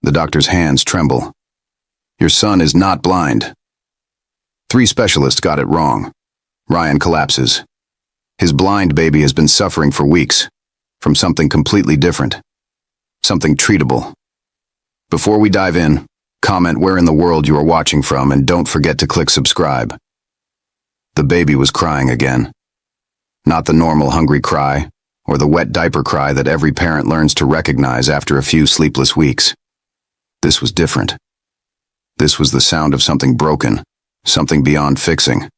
The doctor's hands tremble. Your son is not blind. 3 specialists got it wrong. Ryan collapses. His blind baby has been suffering for weeks from something completely different. Something treatable. Before we dive in, comment where in the world you are watching from and don't forget to click subscribe. The baby was crying again. Not the normal hungry cry, or the wet diaper cry that every parent learns to recognize after a few sleepless weeks. This was different. This was the sound of something broken, something beyond fixing.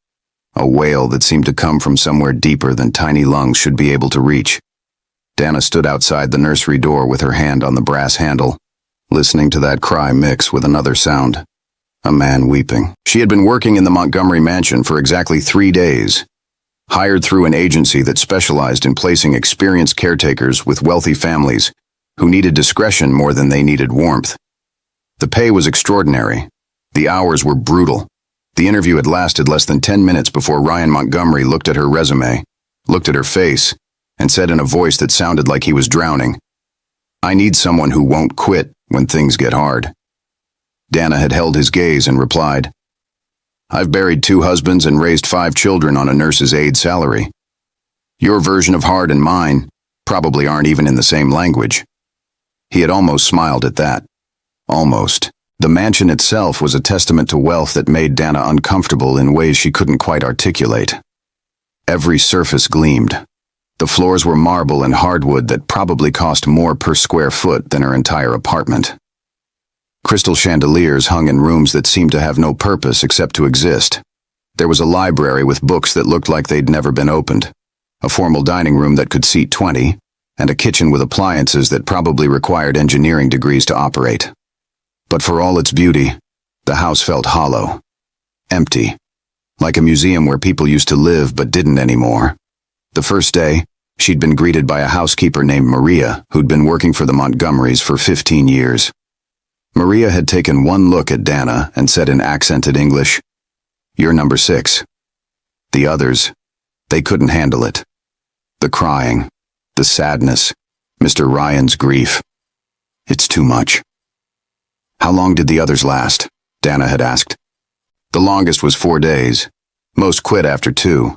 A wail that seemed to come from somewhere deeper than tiny lungs should be able to reach. Dana stood outside the nursery door with her hand on the brass handle, listening to that cry mix with another sound. A man weeping. She had been working in the Montgomery mansion for exactly 3 days. Hired through an agency that specialized in placing experienced caretakers with wealthy families who needed discretion more than they needed warmth. The pay was extraordinary. The hours were brutal. The interview had lasted less than 10 minutes before Ryan Montgomery looked at her resume, looked at her face, and said in a voice that sounded like he was drowning, "I need someone who won't quit when things get hard." Dana had held his gaze and replied, "I've buried 2 husbands and raised 5 children on a nurse's aide salary. Your version of hard and mine probably aren't even in the same language." He had almost smiled at that. Almost. The mansion itself was a testament to wealth that made Dana uncomfortable in ways she couldn't quite articulate. Every surface gleamed. The floors were marble and hardwood that probably cost more per square foot than her entire apartment. Crystal chandeliers hung in rooms that seemed to have no purpose except to exist. There was a library with books that looked like they'd never been opened, a formal dining room that could seat 20, and a kitchen with appliances that probably required engineering degrees to operate. But for all its beauty, the house felt hollow, empty, like a museum where people used to live but didn't anymore. The first day, she'd been greeted by a housekeeper named Maria, who'd been working for the Montgomerys for 15 years. Maria had taken one look at Dana and said in accented English, "You're number 6. The others, they couldn't handle it. The crying, the sadness, Mr. Ryan's grief. It's too much." "How long did the others last?" Dana had asked. "The longest was 4 days. Most quit after 2.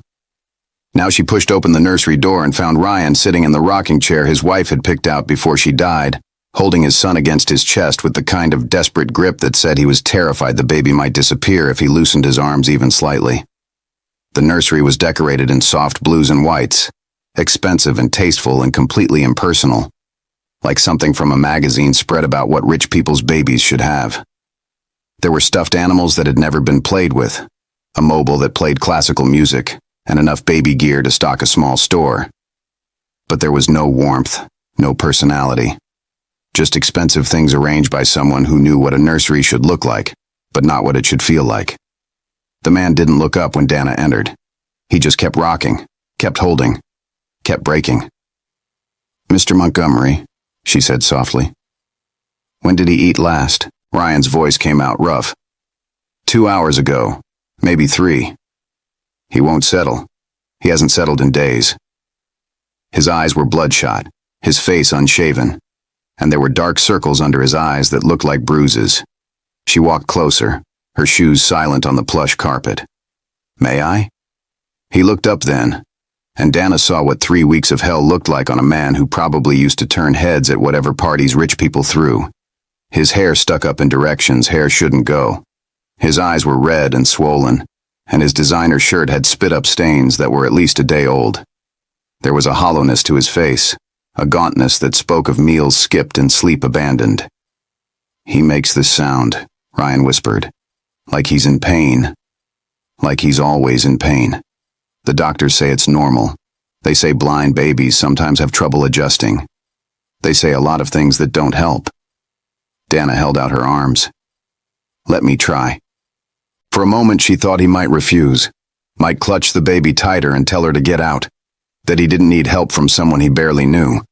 Now she pushed open the nursery door and found Ryan sitting in the rocking chair his wife had picked out before she died, holding his son against his chest with the kind of desperate grip that said he was terrified the baby might disappear if he loosened his arms even slightly. The nursery was decorated in soft blues and whites, expensive and tasteful and completely impersonal, like something from a magazine spread about what rich people's babies should have. There were stuffed animals that had never been played with, a mobile that played classical music, and enough baby gear to stock a small store. But there was no warmth, no personality. Just expensive things arranged by someone who knew what a nursery should look like, but not what it should feel like. The man didn't look up when Dana entered. He just kept rocking, kept holding, kept breaking. "Mr. Montgomery," she said softly. "When did he eat last?" Ryan's voice came out rough. 2 hours ago, maybe 3. He won't settle. He hasn't settled in days. His eyes were bloodshot, his face unshaven, and there were dark circles under his eyes that looked like bruises. She walked closer, her shoes silent on the plush carpet. "May I?" He looked up then, and Dana saw what 3 weeks of hell looked like on a man who probably used to turn heads at whatever parties rich people threw. His hair stuck up in directions hair shouldn't go. His eyes were red and swollen, and his designer shirt had spit-up stains that were at least a day old. There was a hollowness to his face, a gauntness that spoke of meals skipped and sleep abandoned. "He makes this sound," Ryan whispered, "like he's in pain. Like he's always in pain. The doctors say it's normal. They say blind babies sometimes have trouble adjusting. They say a lot of things that don't help." Dana held out her arms. "Let me try." For a moment she thought he might refuse, might clutch the baby tighter and tell her to get out, that he didn't need help from someone he barely knew.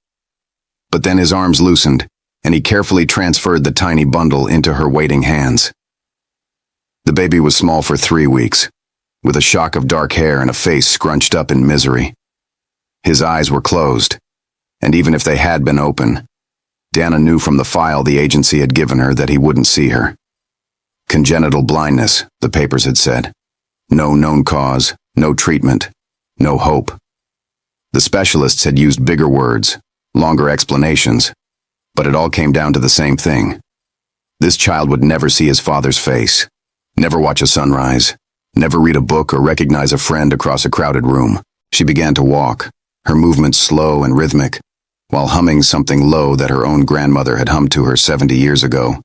But then his arms loosened, and he carefully transferred the tiny bundle into her waiting hands. The baby was small for 3 weeks, with a shock of dark hair and a face scrunched up in misery. His eyes were closed, and even if they had been open, Dana knew from the file the agency had given her that he wouldn't see her. Congenital blindness, the papers had said. No known cause, no treatment, no hope. The specialists had used bigger words, longer explanations, but it all came down to the same thing. This child would never see his father's face, never watch a sunrise, never read a book or recognize a friend across a crowded room. She began to walk, her movements slow and rhythmic, while humming something low that her own grandmother had hummed to her 70 years ago.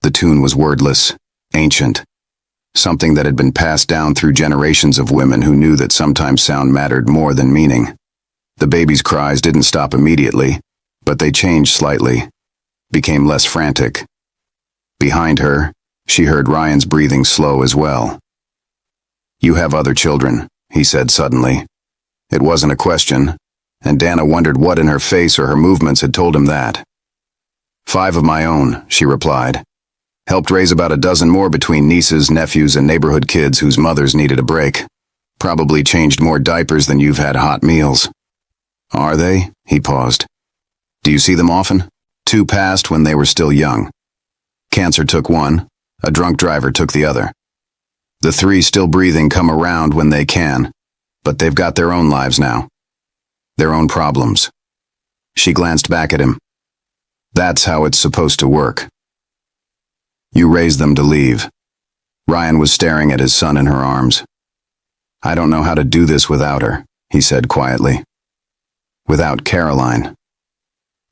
The tune was wordless, ancient, something that had been passed down through generations of women who knew that sometimes sound mattered more than meaning. The baby's cries didn't stop immediately, but they changed slightly, became less frantic. Behind her, she heard Ryan's breathing slow as well. "You have other children," he said suddenly. It wasn't a question, and Dana wondered what in her face or her movements had told him that. "5 of my own," she replied. "Helped raise about a dozen more between nieces, nephews, and neighborhood kids whose mothers needed a break. Probably changed more diapers than you've had hot meals." "Are they?" He paused. "Do you see them often?" 2 passed when they were still young. Cancer took one, a drunk driver took the other. The 3 still breathing come around when they can, but they've got their own lives now. Their own problems. She glanced back at him. "That's how it's supposed to work. You raised them to leave." Ryan was staring at his son in her arms. "I don't know how to do this without her," he said quietly. "Without Caroline.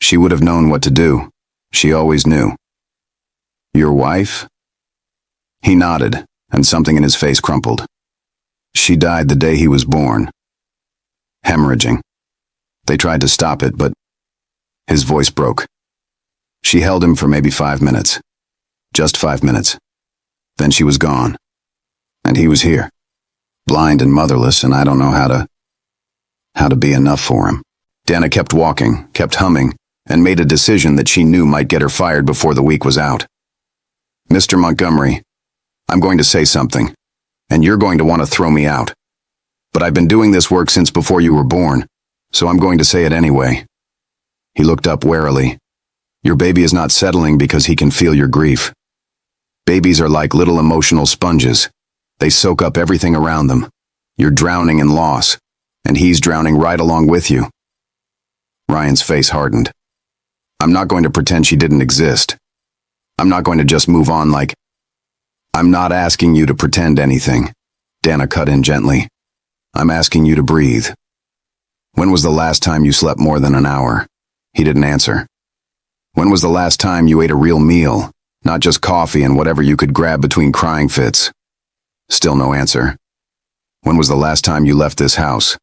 She would have known what to do. She always knew." "Your wife?" He nodded, and something in his face crumpled. "She died the day he was born. Hemorrhaging. They tried to stop it, but..." His voice broke. "She held him for maybe 5 minutes. Just 5 minutes. Then she was gone. And he was here. Blind and motherless, and I don't know how to be enough for him." Dana kept walking, kept humming, and made a decision that she knew might get her fired before the week was out. "Mr. Montgomery, I'm going to say something, and you're going to want to throw me out. But I've been doing this work since before you were born, so I'm going to say it anyway." He looked up warily. "Your baby is not settling because he can feel your grief. Babies are like little emotional sponges. They soak up everything around them. You're drowning in loss, and he's drowning right along with you." Ryan's face hardened. "I'm not going to pretend she didn't exist. I'm not going to just move on like..." "I'm not asking you to pretend anything," Dana cut in gently. "I'm asking you to breathe. When was the last time you slept more than an hour?" He didn't answer. "When was the last time you ate a real meal, not just coffee and whatever you could grab between crying fits?" Still no answer. "When was the last time you left this house?"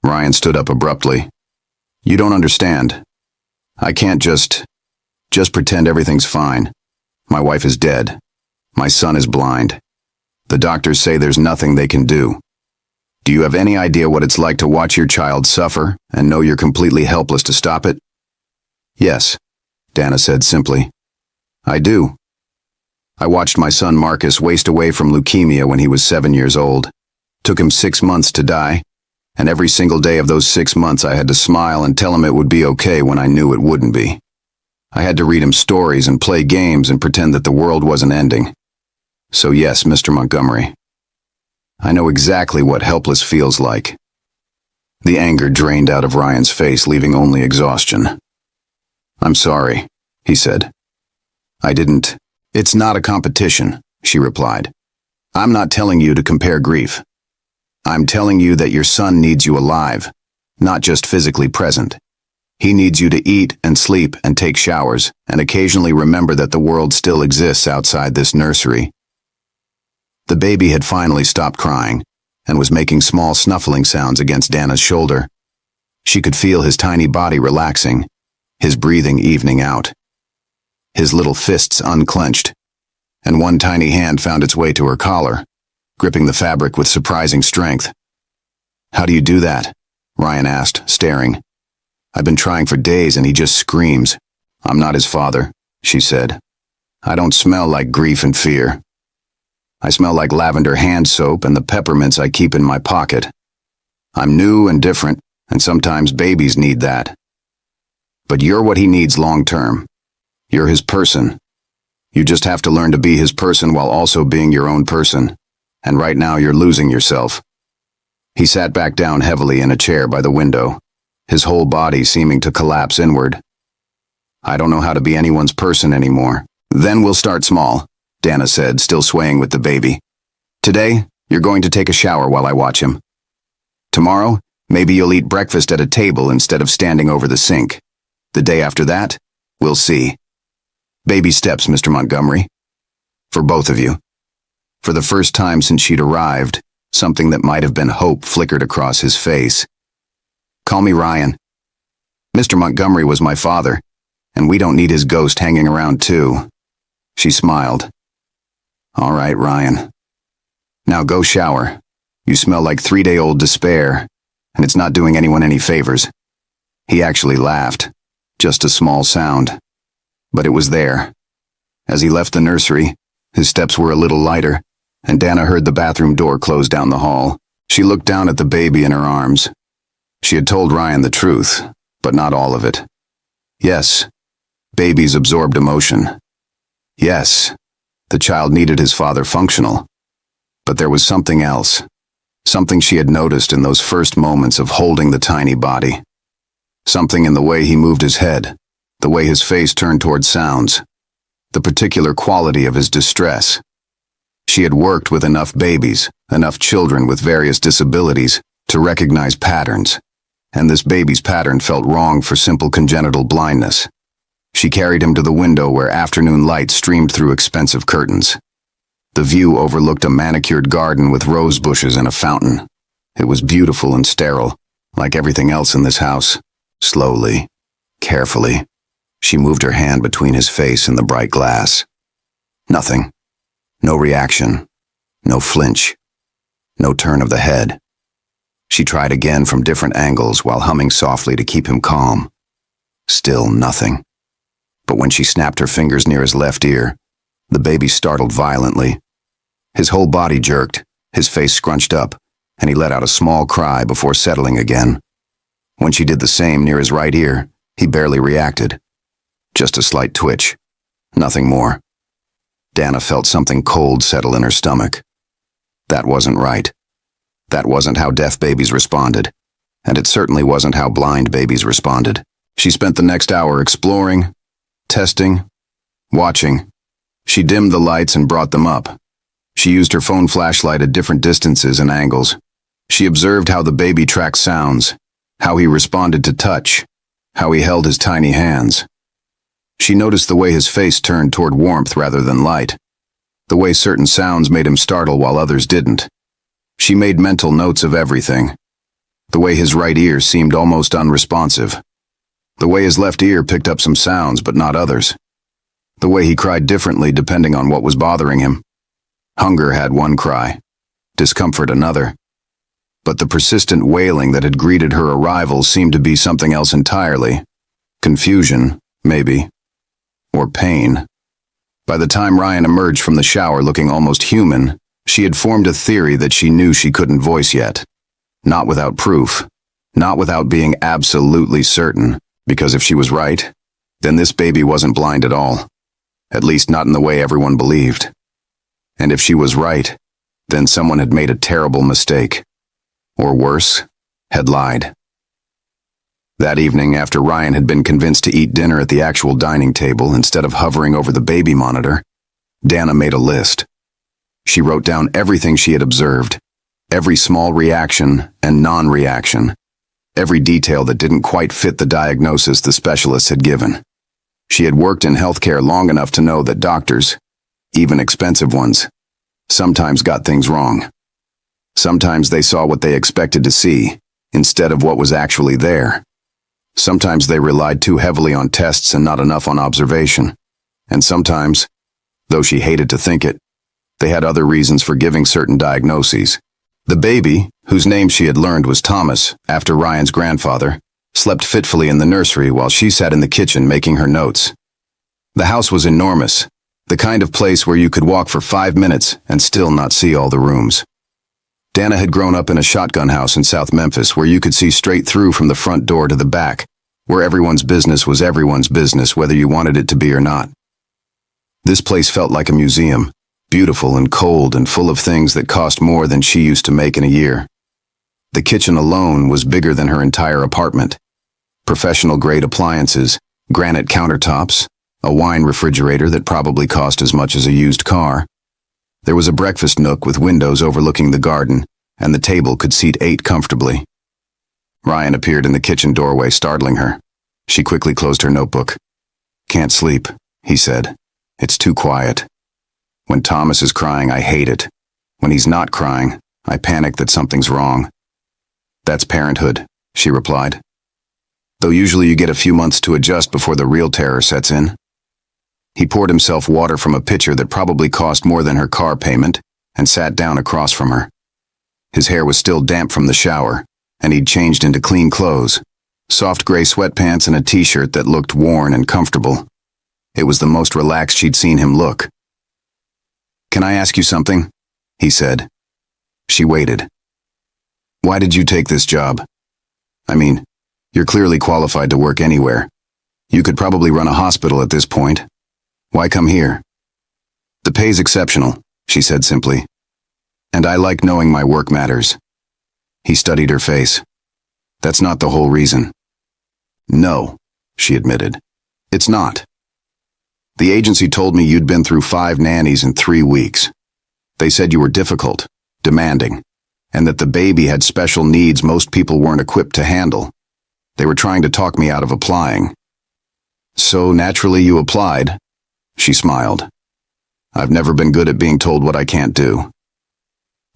Ryan stood up abruptly. "You don't understand. I can't just pretend everything's fine. My wife is dead. My son is blind. The doctors say there's nothing they can do. Do you have any idea what it's like to watch your child suffer and know you're completely helpless to stop it?" "Yes," Dana said simply. "I do. I watched my son Marcus waste away from leukemia when he was 7 years old. Took him 6 months to die, and every single day of those 6 months I had to smile and tell him it would be okay when I knew it wouldn't be. I had to read him stories and play games and pretend that the world wasn't ending. So yes, Mr. Montgomery, I know exactly what helpless feels like." The anger drained out of Ryan's face, leaving only exhaustion. "I'm sorry," he said. "I didn't..." "It's not a competition," she replied. "I'm not telling you to compare grief. I'm telling you that your son needs you alive, not just physically present. He needs you to eat and sleep and take showers and occasionally remember that the world still exists outside this nursery." The baby had finally stopped crying and was making small snuffling sounds against Dana's shoulder. She could feel his tiny body relaxing, his breathing evening out. His little fists unclenched, and one tiny hand found its way to her collar, gripping the fabric with surprising strength. "How do you do that?" Ryan asked, staring. "I've been trying for days and he just screams." "I'm not his father," she said. "I don't smell like grief and fear. I smell like lavender hand soap and the peppermints I keep in my pocket. I'm new and different, and sometimes babies need that." But you're what he needs long-term. You're his person. You just have to learn to be his person while also being your own person. And right now you're losing yourself. He sat back down heavily in a chair by the window, his whole body seeming to collapse inward. I don't know how to be anyone's person anymore. Then we'll start small, Dana said, still swaying with the baby. Today, you're going to take a shower while I watch him. Tomorrow, maybe you'll eat breakfast at a table instead of standing over the sink. The day after that, we'll see. Baby steps, Mr. Montgomery. For both of you. For the first time since she'd arrived, something that might have been hope flickered across his face. Call me Ryan. Mr. Montgomery was my father, and we don't need his ghost hanging around too. She smiled. All right, Ryan. Now go shower. You smell like 3-day-old despair, and it's not doing anyone any favors. He actually laughed. Just a small sound. But it was there. As he left the nursery, his steps were a little lighter, and Dana heard the bathroom door close down the hall. She looked down at the baby in her arms. She had told Ryan the truth, but not all of it. Yes, babies absorbed emotion. Yes, the child needed his father functional. But there was something else. Something she had noticed in those first moments of holding the tiny body. Something in the way he moved his head, the way his face turned toward sounds, the particular quality of his distress. She had worked with enough babies, enough children with various disabilities, to recognize patterns, and this baby's pattern felt wrong for simple congenital blindness. She carried him to the window where afternoon light streamed through expensive curtains. The view overlooked a manicured garden with rose bushes and a fountain. It was beautiful and sterile, like everything else in this house. Slowly, carefully, she moved her hand between his face and the bright glass. Nothing. No reaction. No flinch. No turn of the head. She tried again from different angles while humming softly to keep him calm. Still nothing. But when she snapped her fingers near his left ear, the baby startled violently. His whole body jerked, his face scrunched up, and he let out a small cry before settling again. When she did the same near his right ear, he barely reacted. Just a slight twitch. Nothing more. Dana felt something cold settle in her stomach. That wasn't right. That wasn't how deaf babies responded, and it certainly wasn't how blind babies responded. She spent the next hour exploring, testing, watching. She dimmed the lights and brought them up. She used her phone flashlight at different distances and angles. She observed how the baby tracked sounds, how he responded to touch, how he held his tiny hands. She noticed the way his face turned toward warmth rather than light, the way certain sounds made him startle while others didn't. She made mental notes of everything. The way his right ear seemed almost unresponsive. The way his left ear picked up some sounds but not others. The way he cried differently depending on what was bothering him. Hunger had one cry, discomfort another. But the persistent wailing that had greeted her arrival seemed to be something else entirely. Confusion, maybe. Or pain. By the time Ryan emerged from the shower looking almost human, she had formed a theory that she knew she couldn't voice yet. Not without proof. Not without being absolutely certain, because if she was right, then this baby wasn't blind at all. At least not in the way everyone believed. And if she was right, then someone had made a terrible mistake. Or worse, had lied. That evening, after Ryan had been convinced to eat dinner at the actual dining table instead of hovering over the baby monitor, Dana made a list. She wrote down everything she had observed, every small reaction and non-reaction, every detail that didn't quite fit the diagnosis the specialists had given. She had worked in healthcare long enough to know that doctors, even expensive ones, sometimes got things wrong. Sometimes they saw what they expected to see, instead of what was actually there. Sometimes they relied too heavily on tests and not enough on observation. And sometimes, though she hated to think it, they had other reasons for giving certain diagnoses. The baby, whose name she had learned was Thomas, after Ryan's grandfather, slept fitfully in the nursery while she sat in the kitchen making her notes. The house was enormous, the kind of place where you could walk for 5 minutes and still not see all the rooms. Dana had grown up in a shotgun house in South Memphis where you could see straight through from the front door to the back, where everyone's business was everyone's business whether you wanted it to be or not. This place felt like a museum, beautiful and cold and full of things that cost more than she used to make in a year. The kitchen alone was bigger than her entire apartment. Professional-grade appliances, granite countertops, a wine refrigerator that probably cost as much as a used car. There was a breakfast nook with windows overlooking the garden, and the table could seat 8 comfortably. Ryan appeared in the kitchen doorway, startling her. She quickly closed her notebook. "Can't sleep," he said. "It's too quiet. When Thomas is crying, I hate it. When he's not crying, I panic that something's wrong." "That's parenthood," she replied. "Though usually you get a few months to adjust before the real terror sets in." He poured himself water from a pitcher that probably cost more than her car payment and sat down across from her. His hair was still damp from the shower, and he'd changed into clean clothes, soft gray sweatpants and a t-shirt that looked worn and comfortable. It was the most relaxed she'd seen him look. "Can I ask you something?" he said. She waited. "Why did you take this job? I mean, you're clearly qualified to work anywhere. You could probably run a hospital at this point. Why come here?" "The pay's exceptional," she said simply. "And I like knowing my work matters." He studied her face. "That's not the whole reason." "No," she admitted. "It's not. The agency told me you'd been through 5 nannies in 3 weeks. They said you were difficult, demanding, and that the baby had special needs most people weren't equipped to handle. They were trying to talk me out of applying." "So naturally you applied?" She smiled. "I've never been good at being told what I can't do.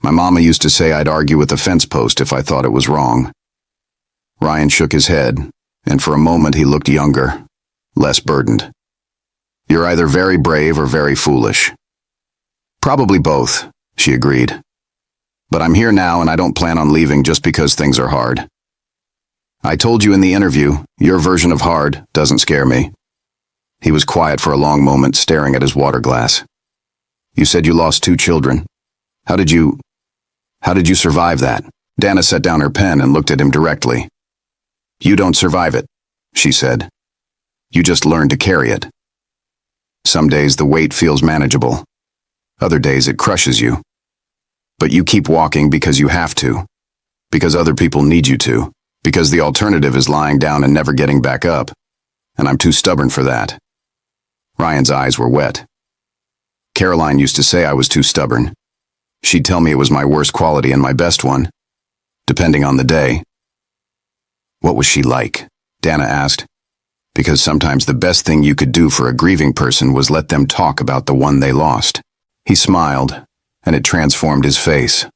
My mama used to say I'd argue with a fence post if I thought it was wrong." Ryan shook his head, and for a moment he looked younger, less burdened. "You're either very brave or very foolish." "Probably both," she agreed. "But I'm here now and I don't plan on leaving just because things are hard. I told you in the interview, your version of hard doesn't scare me." He was quiet for a long moment, staring at his water glass. "You said you lost 2 children. How did you survive that?" Dana set down her pen and looked at him directly. "You don't survive it," she said. "You just learn to carry it. Some days the weight feels manageable. Other days it crushes you. But you keep walking because you have to, because other people need you to, because the alternative is lying down and never getting back up. And I'm too stubborn for that." Ryan's eyes were wet. "Caroline used to say I was too stubborn. She'd tell me it was my worst quality and my best one, depending on the day." "What was she like?" Dana asked. "Because sometimes the best thing you could do for a grieving person was let them talk about the one they lost." He smiled, and it transformed his face.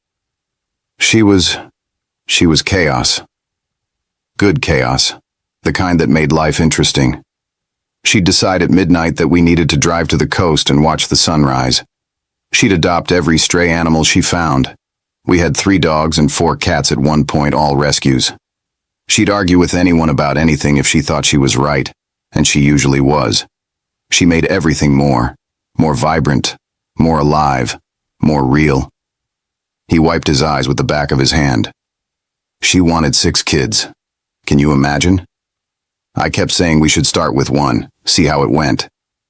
She was chaos. Good chaos, the kind that made life interesting. She'd decide at midnight that we needed to drive to the coast and watch the sunrise. She'd adopt every stray animal she found. We had 3 dogs and 4 cats at one point, all rescues. She'd argue with anyone about anything if she thought she was right, and she usually was. She made everything more vibrant, more alive, more real. He wiped his eyes with the back of his hand. She wanted 6 kids. Can you imagine? I kept saying we should start with 1, see how it went.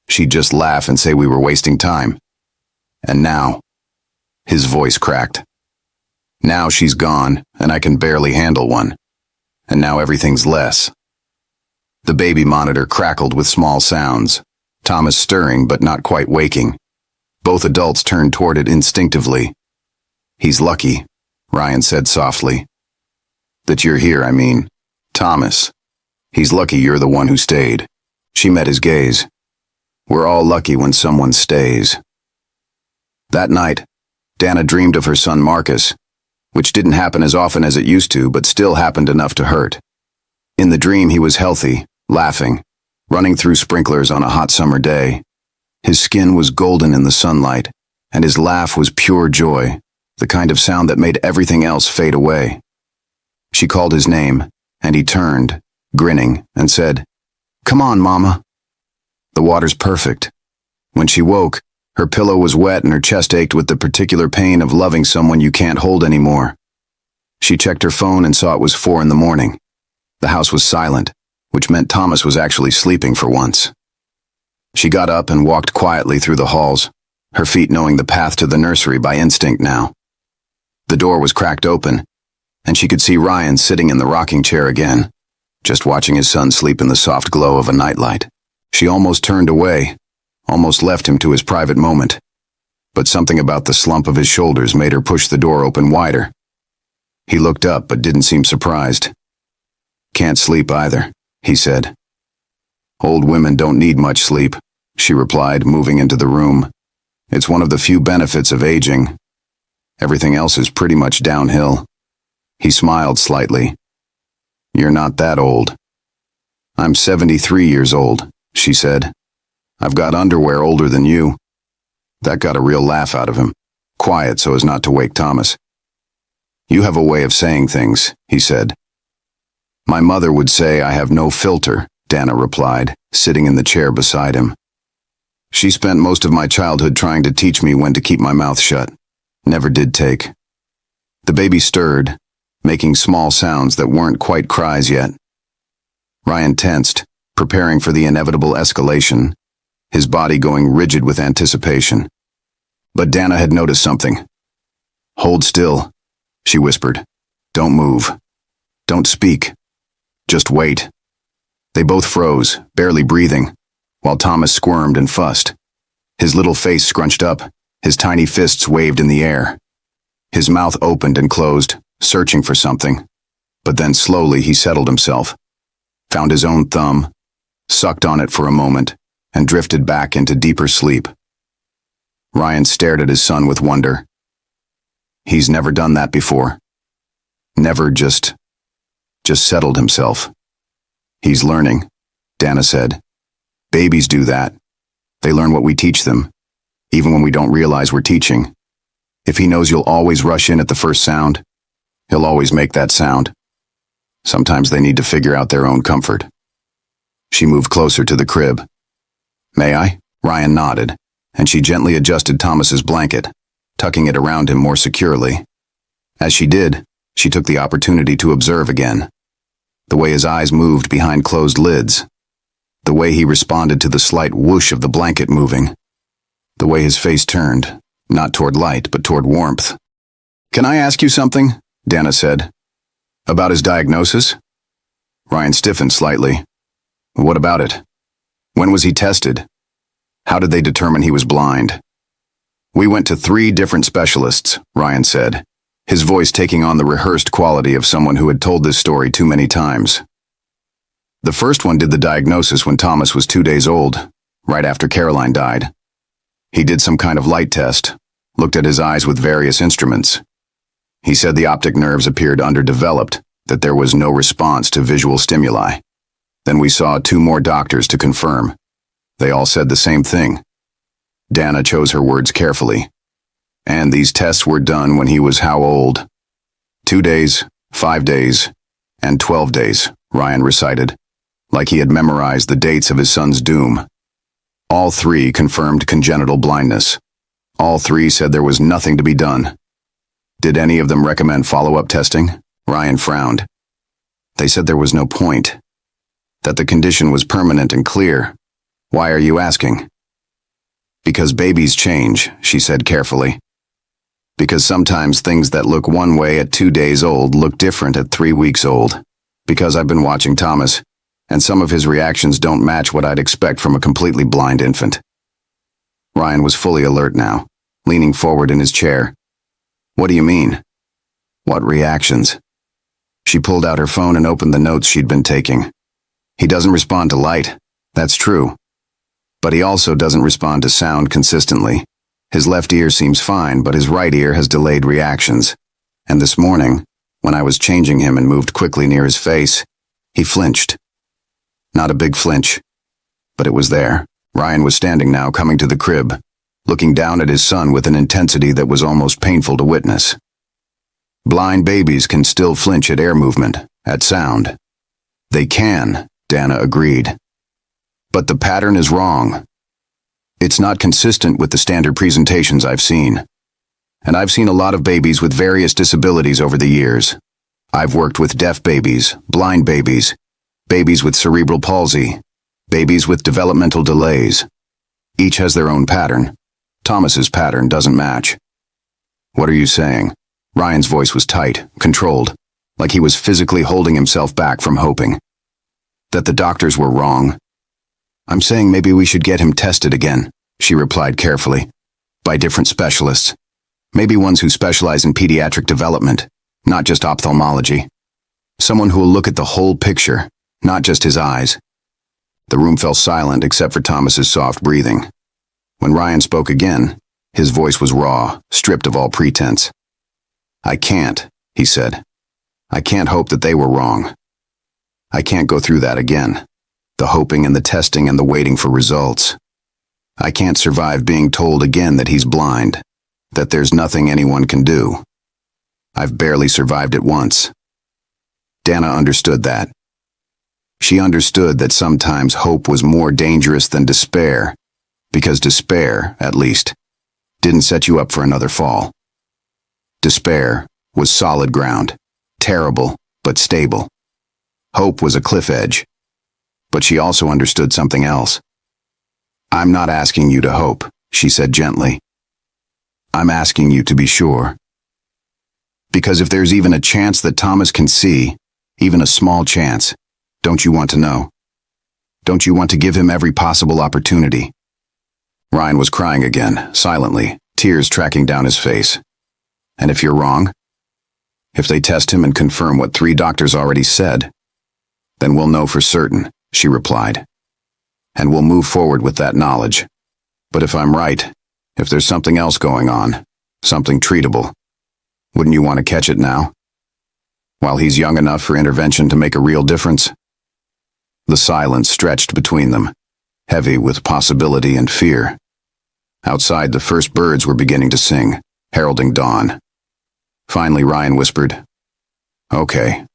She'd just laugh and say we were wasting time. And now, his voice cracked. Now she's gone, and I can barely handle one. And now everything's less. The baby monitor crackled with small sounds, Thomas stirring but not quite waking. Both adults turned toward it instinctively. "He's lucky," Ryan said softly. "That you're here, I mean. Thomas. He's lucky you're the one who stayed." She met his gaze. "We're all lucky when someone stays." That night, Dana dreamed of her son Marcus, which didn't happen as often as it used to, but still happened enough to hurt. In the dream, he was healthy, laughing, running through sprinklers on a hot summer day. His skin was golden in the sunlight, and his laugh was pure joy, the kind of sound that made everything else fade away. She called his name, and he turned, grinning, and said, "Come on, Mama." The water's perfect. When she woke, her pillow was wet and her chest ached with the particular pain of loving someone you can't hold anymore. She checked her phone and saw it was 4 in the morning. The house was silent, which meant Thomas was actually sleeping for once. She got up and walked quietly through the halls, her feet knowing the path to the nursery by instinct now. The door was cracked open, and she could see Ryan sitting in the rocking chair again, just watching his son sleep in the soft glow of a nightlight. She almost turned away, almost left him to his private moment, but something about the slump of his shoulders made her push the door open wider. He looked up but didn't seem surprised. "Can't sleep either," he said. "Old women don't need much sleep," she replied, moving into the room. "It's one of the few benefits of aging. Everything else is pretty much downhill." He smiled slightly. "You're not that old." "I'm 73 years old," she said. "I've got underwear older than you." That got a real laugh out of him, quiet so as not to wake Thomas. "You have a way of saying things," he said. "My mother would say I have no filter," Dana replied, sitting in the chair beside him. "She spent most of my childhood trying to teach me when to keep my mouth shut. Never did take." The baby stirred, making small sounds that weren't quite cries yet. Ryan tensed, preparing for the inevitable escalation, his body going rigid with anticipation. But Dana had noticed something. "Hold still," she whispered. "Don't move. Don't speak. Just wait." They both froze, barely breathing, while Thomas squirmed and fussed. His little face scrunched up, his tiny fists waved in the air. His mouth opened and closed, searching for something. But then slowly he settled himself, found his own thumb, sucked on it for a moment, and drifted back into deeper sleep. Ryan stared at his son with wonder. He's never done that before. Never just settled himself. "He's learning," Dana said. "Babies do that. They learn what we teach them, even when we don't realize we're teaching. If he knows you'll always rush in at the first sound, he'll always make that sound. Sometimes they need to figure out their own comfort." She moved closer to the crib. "May I?" Ryan nodded, and she gently adjusted Thomas's blanket, tucking it around him more securely. As she did, she took the opportunity to observe again. The way his eyes moved behind closed lids. The way he responded to the slight whoosh of the blanket moving. The way his face turned, not toward light, but toward warmth. "Can I ask you something?" Dana said. "About his diagnosis?" Ryan stiffened slightly. "What about it? When was he tested? How did they determine he was blind?" "We went to 3 different specialists," Ryan said, his voice taking on the rehearsed quality of someone who had told this story too many times. "The first one did the diagnosis when Thomas was 2 days old, right after Caroline died. He did some kind of light test, looked at his eyes with various instruments. He said the optic nerves appeared underdeveloped, that there was no response to visual stimuli. Then we saw 2 more doctors to confirm. They all said the same thing." Dana chose her words carefully. "And these tests were done when he was how old?" 2 days, 5 days, and 12 days, Ryan recited, like he had memorized the dates of his son's doom. All 3 confirmed congenital blindness. All 3 said there was nothing to be done. "Did any of them recommend follow-up testing?" Ryan frowned. "They said there was no point. That the condition was permanent and clear. Why are you asking?" "Because babies change," she said carefully. "Because sometimes things that look one way at 2 days old look different at 3 weeks old. Because I've been watching Thomas, and some of his reactions don't match what I'd expect from a completely blind infant." Ryan was fully alert now, leaning forward in his chair. "What do you mean?" "What reactions?" She pulled out her phone and opened the notes she'd been taking. "He doesn't respond to light. That's true. But he also doesn't respond to sound consistently. His left ear seems fine, but his right ear has delayed reactions. And this morning, when I was changing him and moved quickly near his face, he flinched. Not a big flinch, but it was there." Ryan was standing now, coming to the crib, looking down at his son with an intensity that was almost painful to witness. "Blind babies can still flinch at air movement, at sound." "They can," Dana agreed. "But the pattern is wrong. It's not consistent with the standard presentations I've seen. And I've seen a lot of babies with various disabilities over the years. I've worked with deaf babies, blind babies, babies with cerebral palsy, babies with developmental delays. Each has their own pattern. Thomas's pattern doesn't match. What are you saying? Ryan's voice was tight, controlled, like he was physically holding himself back from hoping. That the doctors were wrong. I'm saying maybe we should get him tested again, she replied carefully. By different specialists. Maybe ones who specialize in pediatric development, not just ophthalmology. Someone who will look at the whole picture, not just his eyes. The room fell silent except for Thomas's soft breathing. When Ryan spoke again, his voice was raw, stripped of all pretense. I can't, he said. I can't hope that they were wrong. I can't go through that again. The hoping and the testing and the waiting for results. I can't survive being told again that he's blind, that there's nothing anyone can do. I've barely survived it once. Dana understood that. She understood that sometimes hope was more dangerous than despair, because despair, at least, didn't set you up for another fall. Despair was solid ground, terrible but stable. Hope was a cliff edge. But she also understood something else. I'm not asking you to hope, she said gently. I'm asking you to be sure. Because if there's even a chance that Thomas can see, even a small chance, don't you want to know? Don't you want to give him every possible opportunity? Ryan was crying again, silently, tears tracking down his face. And if you're wrong? If they test him and confirm what 3 doctors already said, then we'll know for certain, she replied. And we'll move forward with that knowledge. But if I'm right, if there's something else going on, something treatable, wouldn't you want to catch it now? While he's young enough for intervention to make a real difference? The silence stretched between them, heavy with possibility and fear. Outside, the first birds were beginning to sing, heralding dawn. Finally, Ryan whispered, Okay.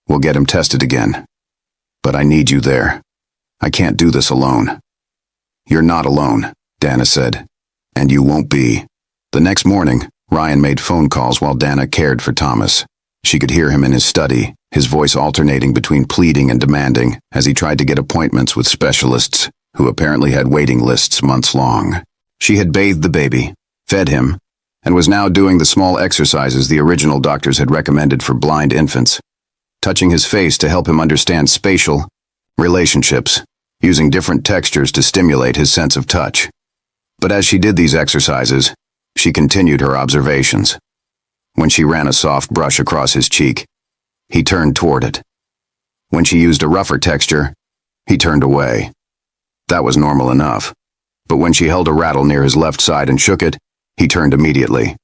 We'll get him tested again. But I need you there. I can't do this alone. You're not alone, Dana said. And you won't be. The next morning, Ryan made phone calls while Dana cared for Thomas. She could hear him in his study, his voice alternating between pleading and demanding as he tried to get appointments with specialists who apparently had waiting lists months long. She had bathed the baby, fed him, and was now doing the small exercises the original doctors had recommended for blind infants, touching his face to help him understand spatial relationships, using different textures to stimulate his sense of touch. But as she did these exercises, she continued her observations. When she ran a soft brush across his cheek, he turned toward it. When she used a rougher texture, he turned away. That was normal enough. But when she held a rattle near his left side and shook it, he turned immediately.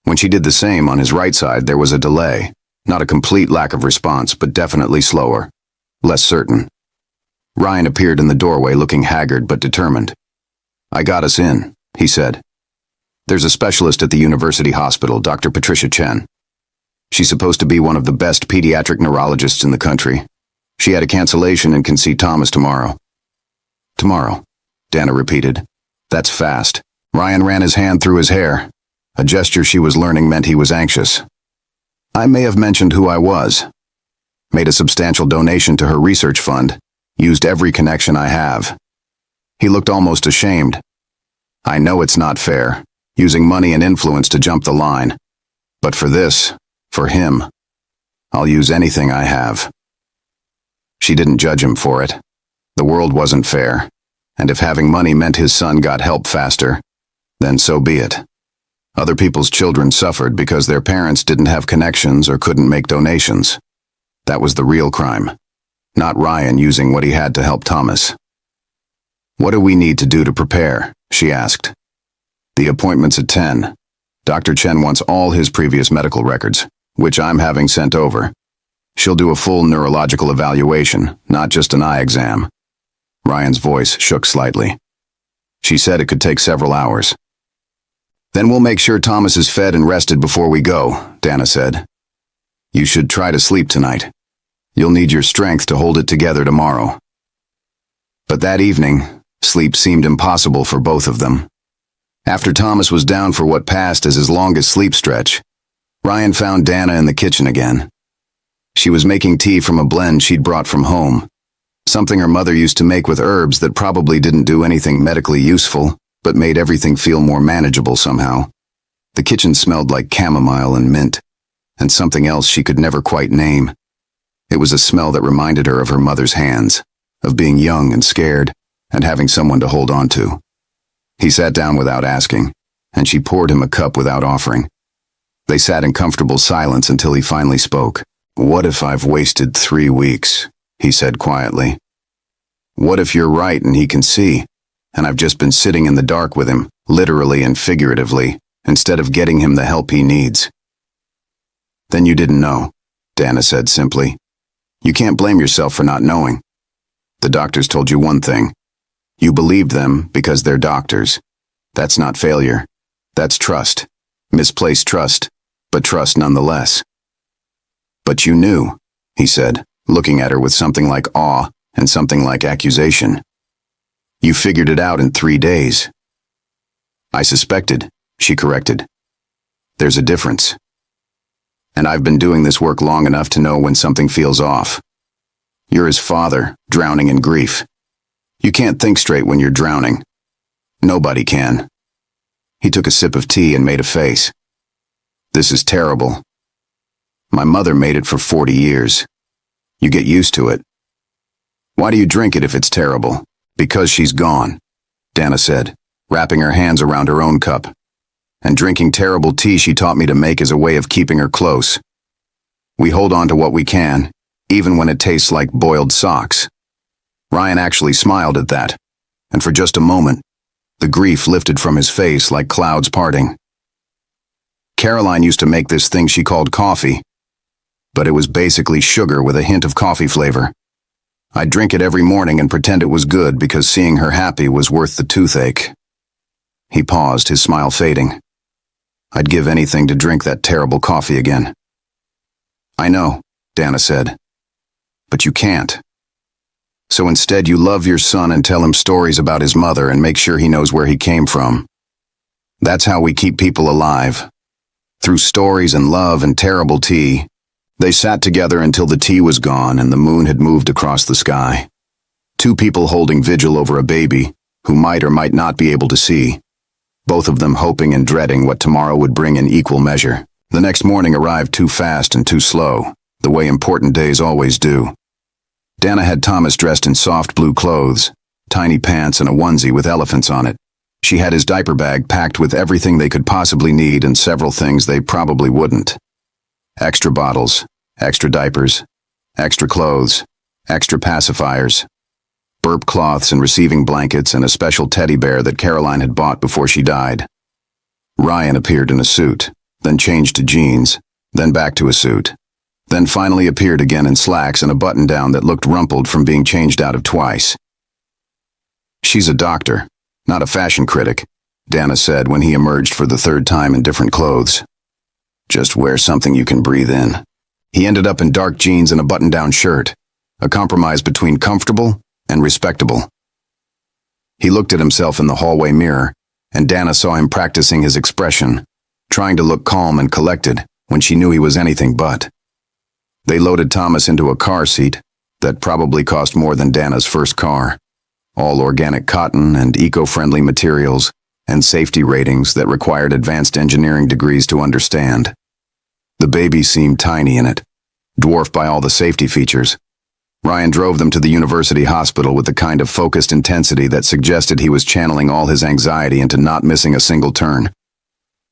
When she did the same on his right side, there was a delay. Not a complete lack of response, but definitely slower. Less certain. Ryan appeared in the doorway looking haggard but determined. I got us in, he said. There's a specialist at the university hospital, Dr. Patricia Chen. She's supposed to be one of the best pediatric neurologists in the country. She had a cancellation and can see Thomas tomorrow. Tomorrow, Dana repeated. That's fast. Ryan ran his hand through his hair. A gesture she was learning meant he was anxious. I may have mentioned who I was. Made a substantial donation to her research fund. Used every connection I have. He looked almost ashamed. I know it's not fair, using money and influence to jump the line. But for this, for him, I'll use anything I have. She didn't judge him for it. The world wasn't fair, and if having money meant his son got help faster, then so be it. Other people's children suffered because their parents didn't have connections or couldn't make donations. That was the real crime, not Ryan using what he had to help Thomas. What do we need to do to prepare? She asked. The appointment's at 10. Dr. Chen wants all his previous medical records, which I'm having sent over. She'll do a full neurological evaluation, not just an eye exam. Ryan's voice shook slightly. She said it could take several hours. Then we'll make sure Thomas is fed and rested before we go, Dana said. You should try to sleep tonight. You'll need your strength to hold it together tomorrow. But that evening, sleep seemed impossible for both of them. After Thomas was down for what passed as his longest sleep stretch, Ryan found Dana in the kitchen again. She was making tea from a blend she'd brought from home. Something her mother used to make with herbs that probably didn't do anything medically useful, but made everything feel more manageable somehow. The kitchen smelled like chamomile and mint, and something else she could never quite name. It was a smell that reminded her of her mother's hands, of being young and scared, and having someone to hold on to. He sat down without asking, and she poured him a cup without offering. They sat in comfortable silence until he finally spoke. "What if I've wasted 3 weeks?" he said quietly. "What if you're right and he can see, and I've just been sitting in the dark with him, literally and figuratively, instead of getting him the help he needs?" "Then you didn't know," Dana said simply. "You can't blame yourself for not knowing. The doctors told you one thing. You believed them because they're doctors. That's not failure. That's trust. Misplaced trust, but trust nonetheless." "But you knew," he said, looking at her with something like awe and something like accusation. "You figured it out in 3 days." "I suspected," she corrected. "There's a difference. And I've been doing this work long enough to know when something feels off. You're his father, drowning in grief. You can't think straight when you're drowning. Nobody can." He took a sip of tea and made a face. "This is terrible. My mother made it for 40 years. You get used to it." "Why do you drink it if it's terrible?" "Because she's gone," Dana said, wrapping her hands around her own cup. "And drinking terrible tea she taught me to make is a way of keeping her close. We hold on to what we can, even when it tastes like boiled socks." Ryan actually smiled at that, and for just a moment, the grief lifted from his face like clouds parting. "Caroline used to make this thing she called coffee, but it was basically sugar with a hint of coffee flavor. I'd drink it every morning and pretend it was good because seeing her happy was worth the toothache." He paused, his smile fading. "I'd give anything to drink that terrible coffee again." "I know," Dana said, "but you can't. So instead you love your son and tell him stories about his mother and make sure he knows where he came from. That's how we keep people alive. Through stories and love and terrible tea." They sat together until the tea was gone and the moon had moved across the sky. Two people holding vigil over a baby, who might or might not be able to see. Both of them hoping and dreading what tomorrow would bring in equal measure. The next morning arrived too fast and too slow, the way important days always do. Dana had Thomas dressed in soft blue clothes, tiny pants and a onesie with elephants on it. She had his diaper bag packed with everything they could possibly need and several things they probably wouldn't. Extra bottles, extra diapers, extra clothes, extra pacifiers, burp cloths and receiving blankets and a special teddy bear that Caroline had bought before she died. Ryan appeared in a suit, then changed to jeans, then back to a suit, then finally appeared again in slacks and a button-down that looked rumpled from being changed out of twice. "She's a doctor, not a fashion critic," Dana said when he emerged for the third time in different clothes. "Just wear something you can breathe in." He ended up in dark jeans and a button-down shirt, a compromise between comfortable and respectable. He looked at himself in the hallway mirror, and Dana saw him practicing his expression, trying to look calm and collected when she knew he was anything but. They loaded Thomas into a car seat that probably cost more than Dana's first car. All organic cotton and eco-friendly materials and safety ratings that required advanced engineering degrees to understand. The baby seemed tiny in it, dwarfed by all the safety features. Ryan drove them to the university hospital with the kind of focused intensity that suggested he was channeling all his anxiety into not missing a single turn.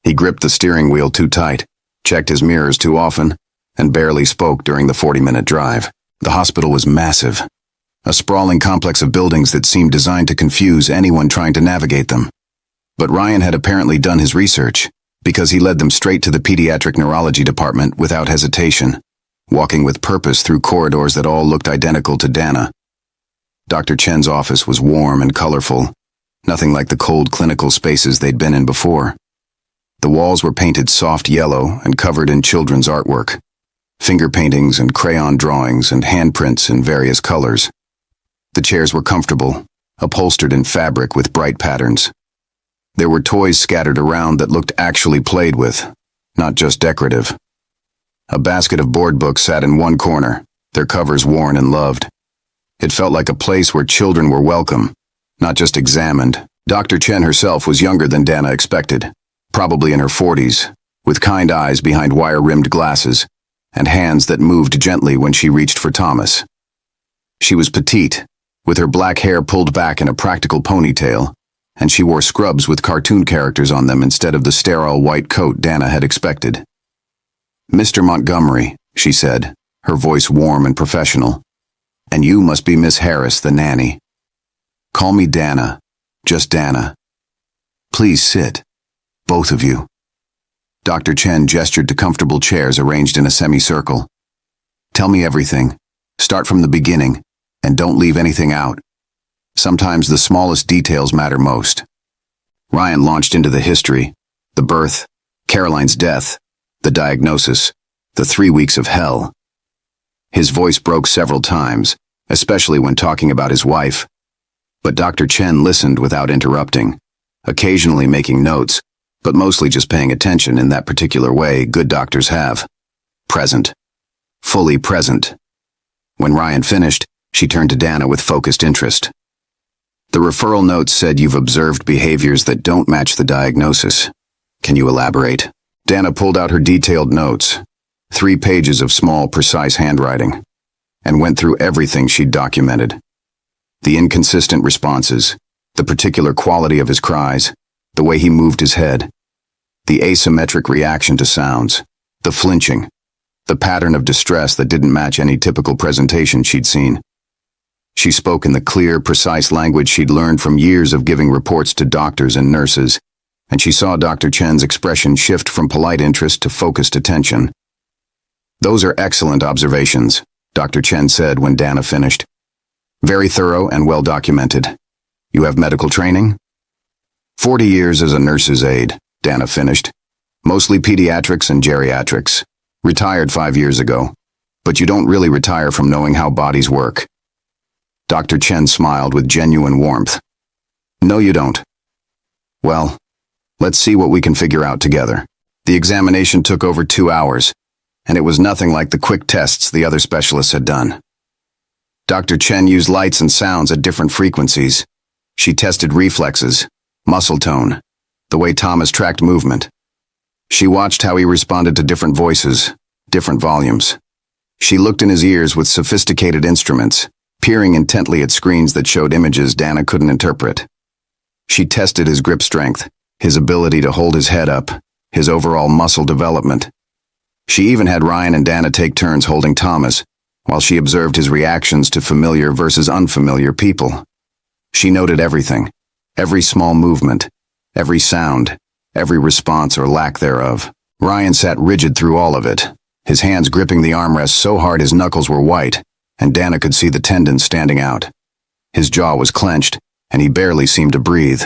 He gripped the steering wheel too tight, checked his mirrors too often, and barely spoke during the 40-minute drive. The hospital was massive, a sprawling complex of buildings that seemed designed to confuse anyone trying to navigate them. But Ryan had apparently done his research, because he led them straight to the pediatric neurology department without hesitation, walking with purpose through corridors that all looked identical to Dana. Dr. Chen's office was warm and colorful, nothing like the cold clinical spaces they'd been in before. The walls were painted soft yellow and covered in children's artwork, finger paintings and crayon drawings and handprints in various colors. The chairs were comfortable, upholstered in fabric with bright patterns. There were toys scattered around that looked actually played with, not just decorative. A basket of board books sat in one corner, their covers worn and loved. It felt like a place where children were welcome, not just examined. Dr. Chen herself was younger than Dana expected, probably in her 40s, with kind eyes behind wire-rimmed glasses, and hands that moved gently when she reached for Thomas. She was petite, with her black hair pulled back in a practical ponytail, and she wore scrubs with cartoon characters on them instead of the sterile white coat Dana had expected. "Mr. Montgomery," she said, her voice warm and professional, "and you must be Miss Harris, the nanny. Call me Dana, just Dana. Please sit, both of you." Dr. Chen gestured to comfortable chairs arranged in a semicircle. "Tell me everything. Start from the beginning, and don't leave anything out. Sometimes the smallest details matter most." Ryan launched into the history, the birth, Caroline's death, the diagnosis, the 3 weeks of hell. His voice broke several times, especially when talking about his wife. But Dr. Chen listened without interrupting, occasionally making notes, but mostly just paying attention in that particular way good doctors have. Present. Fully present. When Ryan finished, she turned to Dana with focused interest. "The referral notes said you've observed behaviors that don't match the diagnosis. Can you elaborate?" Dana pulled out her detailed notes, 3 pages of small, precise handwriting, and went through everything she'd documented. The inconsistent responses, the particular quality of his cries, the way he moved his head, the asymmetric reaction to sounds, the flinching, the pattern of distress that didn't match any typical presentation she'd seen. She spoke in the clear, precise language she'd learned from years of giving reports to doctors and nurses, and she saw Dr. Chen's expression shift from polite interest to focused attention. "Those are excellent observations," Dr. Chen said when Dana finished. "Very thorough and well documented. You have medical training?" 40 years as a nurse's aide," Dana finished. "Mostly pediatrics and geriatrics. Retired 5 years ago. But you don't really retire from knowing how bodies work." Dr. Chen smiled with genuine warmth. "No, you don't." "Well, let's see what we can figure out together." The examination took over 2 hours, and it was nothing like the quick tests the other specialists had done. Dr. Chen used lights and sounds at different frequencies. She tested reflexes, muscle tone, the way Thomas tracked movement. She watched how he responded to different voices, different volumes. She looked in his ears with sophisticated instruments, peering intently at screens that showed images Dana couldn't interpret. She tested his grip strength, his ability to hold his head up, his overall muscle development. She even had Ryan and Dana take turns holding Thomas, while she observed his reactions to familiar versus unfamiliar people. She noted everything, every small movement, every sound, every response or lack thereof. Ryan sat rigid through all of it, his hands gripping the armrest so hard his knuckles were white, and Dana could see the tendons standing out. His jaw was clenched, and he barely seemed to breathe.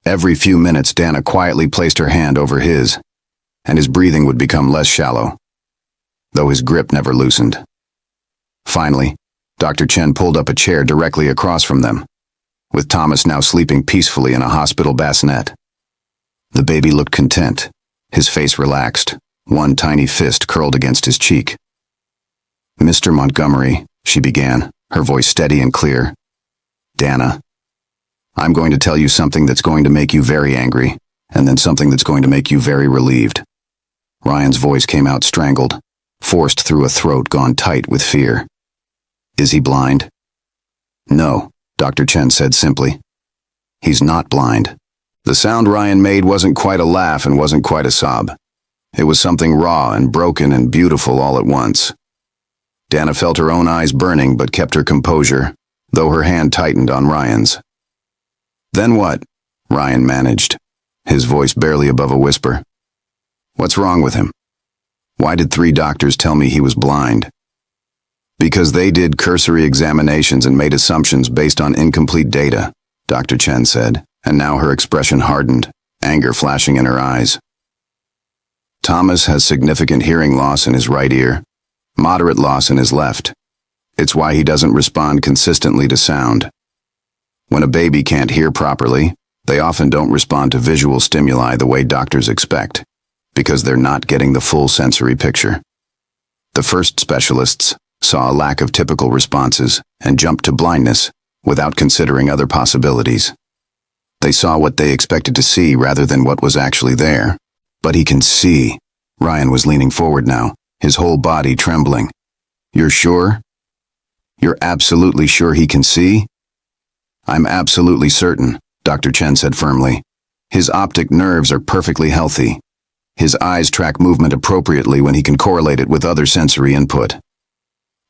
Every few minutes Dana quietly placed her hand over his, and his breathing would become less shallow, though his grip never loosened. Finally, Dr. Chen pulled up a chair directly across from them, with Thomas now sleeping peacefully in a hospital bassinet. The baby looked content, his face relaxed, one tiny fist curled against his cheek. "Mr. Montgomery," she began, her voice steady and clear. "Dana, I'm going to tell you something that's going to make you very angry, and then something that's going to make you very relieved." Ryan's voice came out strangled, forced through a throat gone tight with fear. "Is he blind?" "No," Dr. Chen said simply. "He's not blind." The sound Ryan made wasn't quite a laugh and wasn't quite a sob. It was something raw and broken and beautiful all at once. Dana felt her own eyes burning but kept her composure, though her hand tightened on Ryan's. "Then what?" Ryan managed, his voice barely above a whisper. "What's wrong with him? Why did 3 doctors tell me he was blind?" "Because they did cursory examinations and made assumptions based on incomplete data," Dr. Chen said, and now her expression hardened, anger flashing in her eyes. "Thomas has significant hearing loss in his right ear, moderate loss in his left. It's why he doesn't respond consistently to sound. When a baby can't hear properly, they often don't respond to visual stimuli the way doctors expect, because they're not getting the full sensory picture. The first specialists saw a lack of typical responses and jumped to blindness without considering other possibilities. They saw what they expected to see rather than what was actually there. But he can see. Ryan was leaning forward now, his whole body trembling. You're sure? You're absolutely sure he can see? I'm absolutely certain, Dr. Chen said firmly. His optic nerves are perfectly healthy. His eyes track movement appropriately when he can correlate it with other sensory input.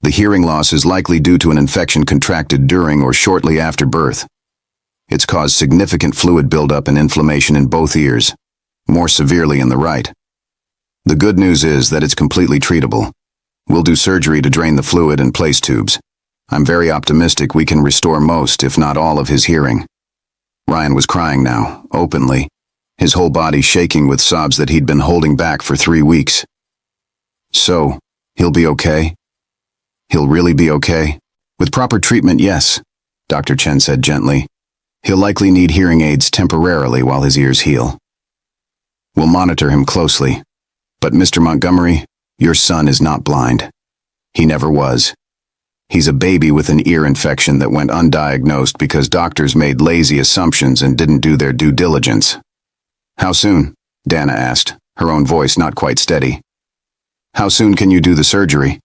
The hearing loss is likely due to an infection contracted during or shortly after birth. It's caused significant fluid buildup and inflammation in both ears, more severely in the right. The good news is that it's completely treatable. We'll do surgery to drain the fluid and place tubes. I'm very optimistic we can restore most, if not all, of his hearing. Ryan was crying now, openly, his whole body shaking with sobs that he'd been holding back for 3 weeks. So, he'll be okay? He'll really be okay? With proper treatment, yes, Dr. Chen said gently. He'll likely need hearing aids temporarily while his ears heal. We'll monitor him closely. But Mr. Montgomery, your son is not blind. He never was. He's a baby with an ear infection that went undiagnosed because doctors made lazy assumptions and didn't do their due diligence. How soon? Dana asked, her own voice not quite steady. How soon can you do the surgery?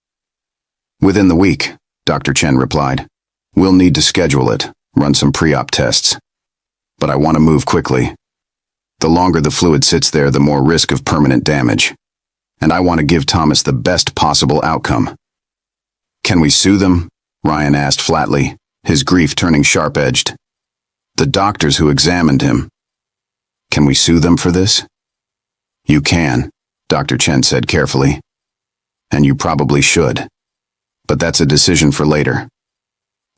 Within the week, Dr. Chen replied. We'll need to schedule it, run some pre-op tests. But I want to move quickly. The longer the fluid sits there, the more risk of permanent damage. And I want to give Thomas the best possible outcome. Can we sue them? Ryan asked flatly, his grief turning sharp-edged. The doctors who examined him. Can we sue them for this? You can, Dr. Chen said carefully. And you probably should. But that's a decision for later.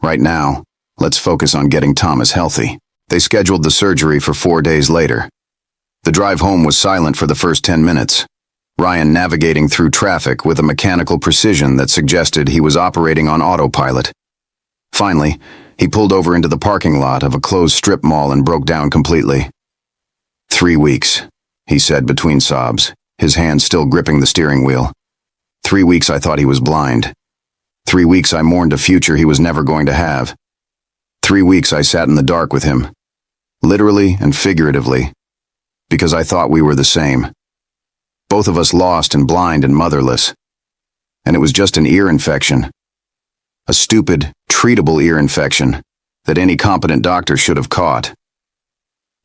Right now, let's focus on getting Thomas healthy. They scheduled the surgery for 4 days later. The drive home was silent for the first 10 minutes. Ryan navigating through traffic with a mechanical precision that suggested he was operating on autopilot. Finally, he pulled over into the parking lot of a closed strip mall and broke down completely. 3 weeks, he said between sobs, his hand still gripping the steering wheel. 3 weeks I thought he was blind. 3 weeks I mourned a future he was never going to have. 3 weeks I sat in the dark with him, literally and figuratively, because I thought we were the same. Both of us lost and blind and motherless. And it was just an ear infection. A stupid, treatable ear infection that any competent doctor should have caught.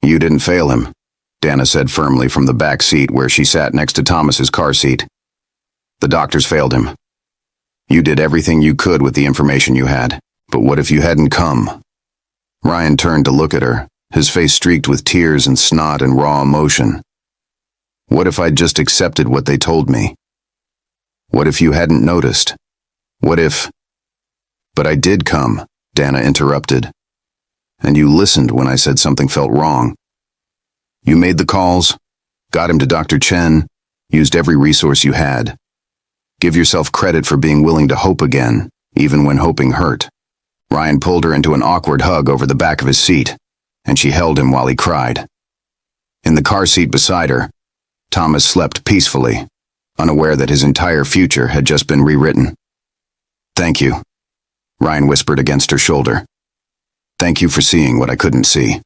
You didn't fail him, Dana said firmly from the back seat where she sat next to Thomas's car seat. The doctors failed him. You did everything you could with the information you had, but what if you hadn't come? Ryan turned to look at her, his face streaked with tears and snot and raw emotion. What if I'd just accepted what they told me? What if you hadn't noticed? What if... But I did come, Dana interrupted. And you listened when I said something felt wrong. You made the calls, got him to Dr. Chen, used every resource you had. Give yourself credit for being willing to hope again, even when hoping hurt. Ryan pulled her into an awkward hug over the back of his seat, and she held him while he cried. In the car seat beside her, Thomas slept peacefully, unaware that his entire future had just been rewritten. Thank you, Ryan whispered against her shoulder. Thank you for seeing what I couldn't see.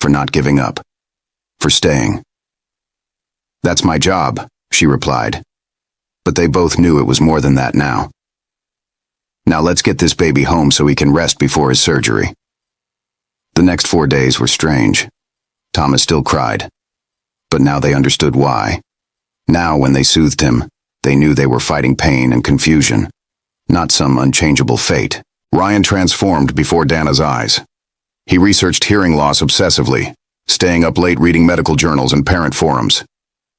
For not giving up. For staying. That's my job, she replied. But they both knew it was more than that now. Now let's get this baby home so he can rest before his surgery. The next 4 days were strange. Thomas still cried. But now they understood why. Now, when they soothed him, they knew they were fighting pain and confusion, not some unchangeable fate. Ryan transformed before Dana's eyes. He researched hearing loss obsessively, staying up late reading medical journals and parent forums.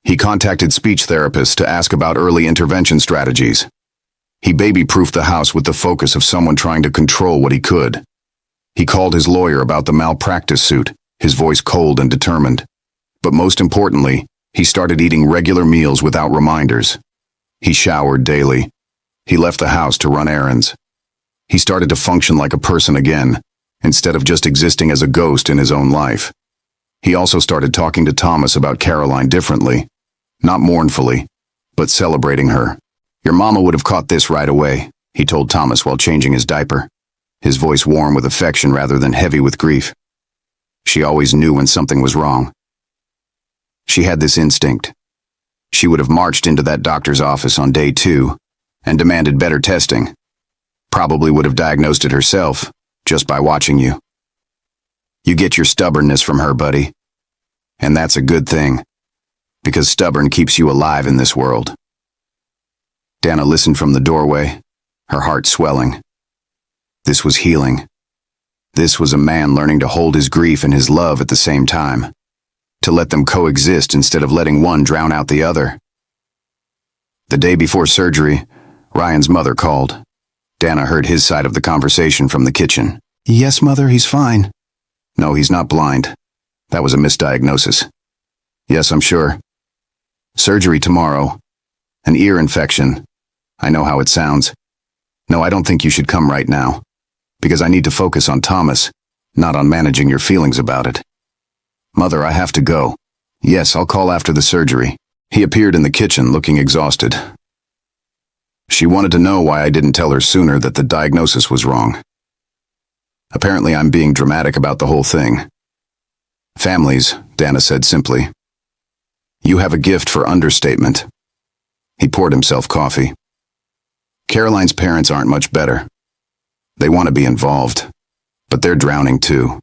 He contacted speech therapists to ask about early intervention strategies. He baby-proofed the house with the focus of someone trying to control what he could. He called his lawyer about the malpractice suit, his voice cold and determined. But most importantly, he started eating regular meals without reminders. He showered daily. He left the house to run errands. He started to function like a person again, instead of just existing as a ghost in his own life. He also started talking to Thomas about Caroline differently, not mournfully, but celebrating her. Your mama would have caught this right away, he told Thomas while changing his diaper, his voice warm with affection rather than heavy with grief. She always knew when something was wrong. She had this instinct. She would have marched into that doctor's office on day 2 and demanded better testing. Probably would have diagnosed it herself, just by watching you. You get your stubbornness from her, buddy. And that's a good thing, because stubborn keeps you alive in this world. Dana listened from the doorway, her heart swelling. This was healing. This was a man learning to hold his grief and his love at the same time, to let them coexist instead of letting one drown out the other. The day before surgery, Ryan's mother called. Dana heard his side of the conversation from the kitchen. Yes, Mother, he's fine. No, he's not blind. That was a misdiagnosis. Yes, I'm sure. Surgery tomorrow. An ear infection. I know how it sounds. No, I don't think you should come right now, because I need to focus on Thomas, not on managing your feelings about it. Mother, I have to go. Yes, I'll call after the surgery. He appeared in the kitchen looking exhausted. She wanted to know why I didn't tell her sooner that the diagnosis was wrong. Apparently I'm being dramatic about the whole thing. Families, Dana said simply. You have a gift for understatement. He poured himself coffee. Caroline's parents aren't much better. They want to be involved, but they're drowning too.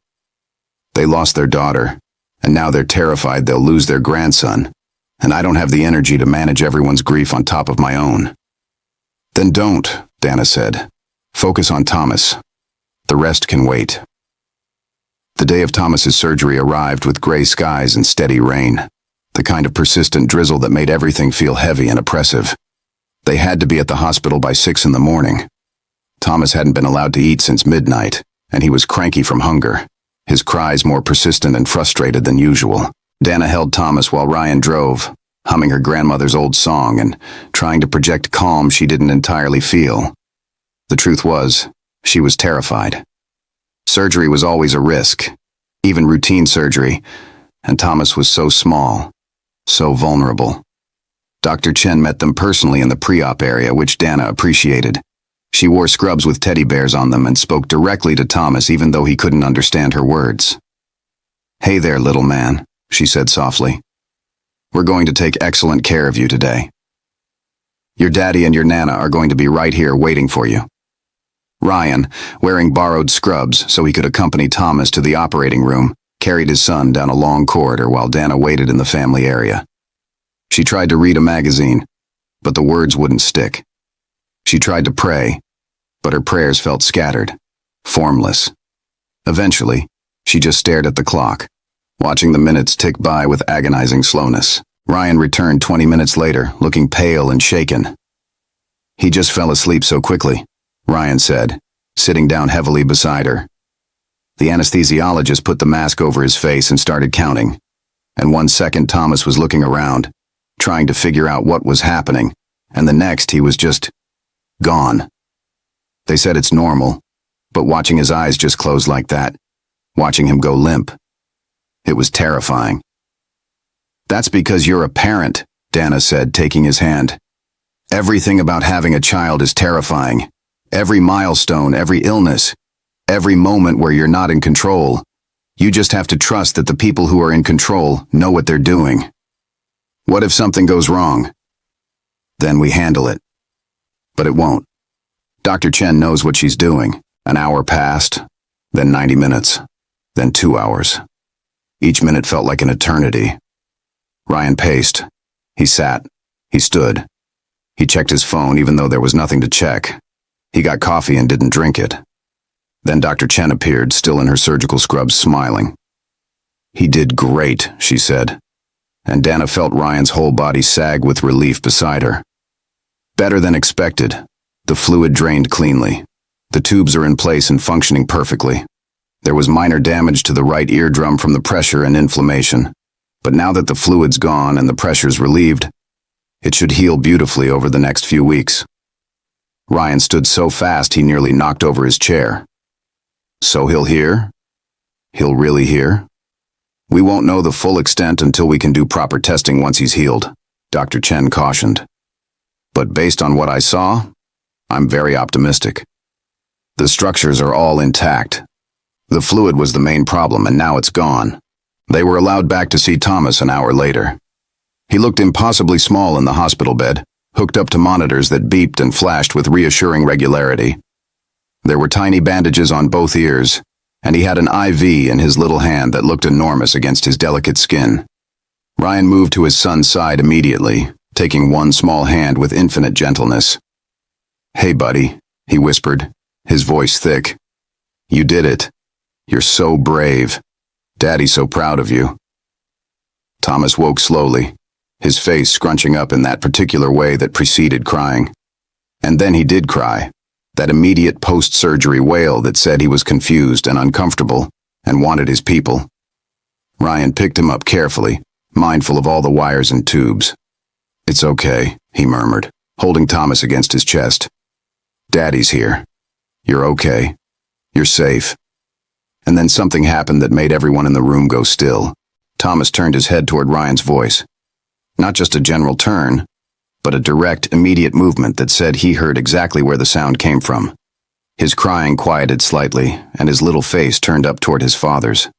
They lost their daughter, and now they're terrified they'll lose their grandson, and I don't have the energy to manage everyone's grief on top of my own. Then don't, Dana said. Focus on Thomas. The rest can wait. The day of Thomas's surgery arrived with gray skies and steady rain, the kind of persistent drizzle that made everything feel heavy and oppressive. They had to be at the hospital by 6 in the morning. Thomas hadn't been allowed to eat since midnight, and he was cranky from hunger, his cries more persistent and frustrated than usual. Dana held Thomas while Ryan drove, humming her grandmother's old song and trying to project calm she didn't entirely feel. The truth was, she was terrified. Surgery was always a risk, even routine surgery, and Thomas was so small, so vulnerable. Dr. Chen met them personally in the pre-op area, which Dana appreciated. She wore scrubs with teddy bears on them and spoke directly to Thomas even though he couldn't understand her words. Hey there, little man, she said softly. We're going to take excellent care of you today. Your daddy and your nana are going to be right here waiting for you. Ryan, wearing borrowed scrubs so he could accompany Thomas to the operating room, carried his son down a long corridor while Dana waited in the family area. She tried to read a magazine, but the words wouldn't stick. She tried to pray, but her prayers felt scattered, formless. Eventually, she just stared at the clock, watching the minutes tick by with agonizing slowness. Ryan returned 20 minutes later, looking pale and shaken. He just fell asleep so quickly, Ryan said, sitting down heavily beside her. The anesthesiologist put the mask over his face and started counting, and 1 second Thomas was looking around, trying to figure out what was happening, and the next he was just gone. They said it's normal, but watching his eyes just close like that, watching him go limp, it was terrifying. That's because you're a parent, Dana said, taking his hand. Everything about having a child is terrifying. Every milestone, every illness, every moment where you're not in control. You just have to trust that the people who are in control know what they're doing. What if something goes wrong? Then we handle it. But it won't. Dr. Chen knows what she's doing. An hour passed, then 90 minutes, then 2 hours. Each minute felt like an eternity. Ryan paced. He sat. He stood. He checked his phone even though there was nothing to check. He got coffee and didn't drink it. Then Dr. Chen appeared, still in her surgical scrubs, smiling. He did great, she said, and Dana felt Ryan's whole body sag with relief beside her. Better than expected. The fluid drained cleanly. The tubes are in place and functioning perfectly. There was minor damage to the right eardrum from the pressure and inflammation, but now that the fluid's gone and the pressure's relieved, it should heal beautifully over the next few weeks. Ryan stood so fast he nearly knocked over his chair. So he'll hear? He'll really hear? We won't know the full extent until we can do proper testing once he's healed, Dr. Chen cautioned. But based on what I saw, I'm very optimistic. The structures are all intact. The fluid was the main problem, and now it's gone. They were allowed back to see Thomas an hour later. He looked impossibly small in the hospital bed, hooked up to monitors that beeped and flashed with reassuring regularity. There were tiny bandages on both ears, and he had an IV in his little hand that looked enormous against his delicate skin. Ryan moved to his son's side immediately, taking one small hand with infinite gentleness. "Hey, buddy," he whispered, his voice thick. "You did it. You're so brave. Daddy's so proud of you." Thomas woke slowly, his face scrunching up in that particular way that preceded crying. And then he did cry, that immediate post-surgery wail that said he was confused and uncomfortable and wanted his people. Ryan picked him up carefully, mindful of all the wires and tubes. "It's okay," he murmured, holding Thomas against his chest. "Daddy's here. You're okay. You're safe." And then something happened that made everyone in the room go still. Thomas turned his head toward Ryan's voice. Not just a general turn, but a direct, immediate movement that said he heard exactly where the sound came from. His crying quieted slightly, and his little face turned up toward his father's.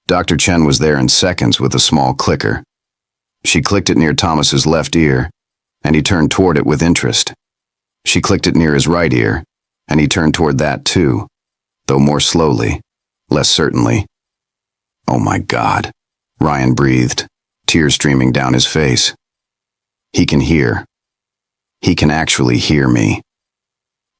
Dr. Chen was there in seconds with a small clicker. She clicked it near Thomas's left ear, and he turned toward it with interest. She clicked it near his right ear, and he turned toward that too, though more slowly, less certainly. "Oh my God," Ryan breathed, tears streaming down his face. "He can hear. He can actually hear me."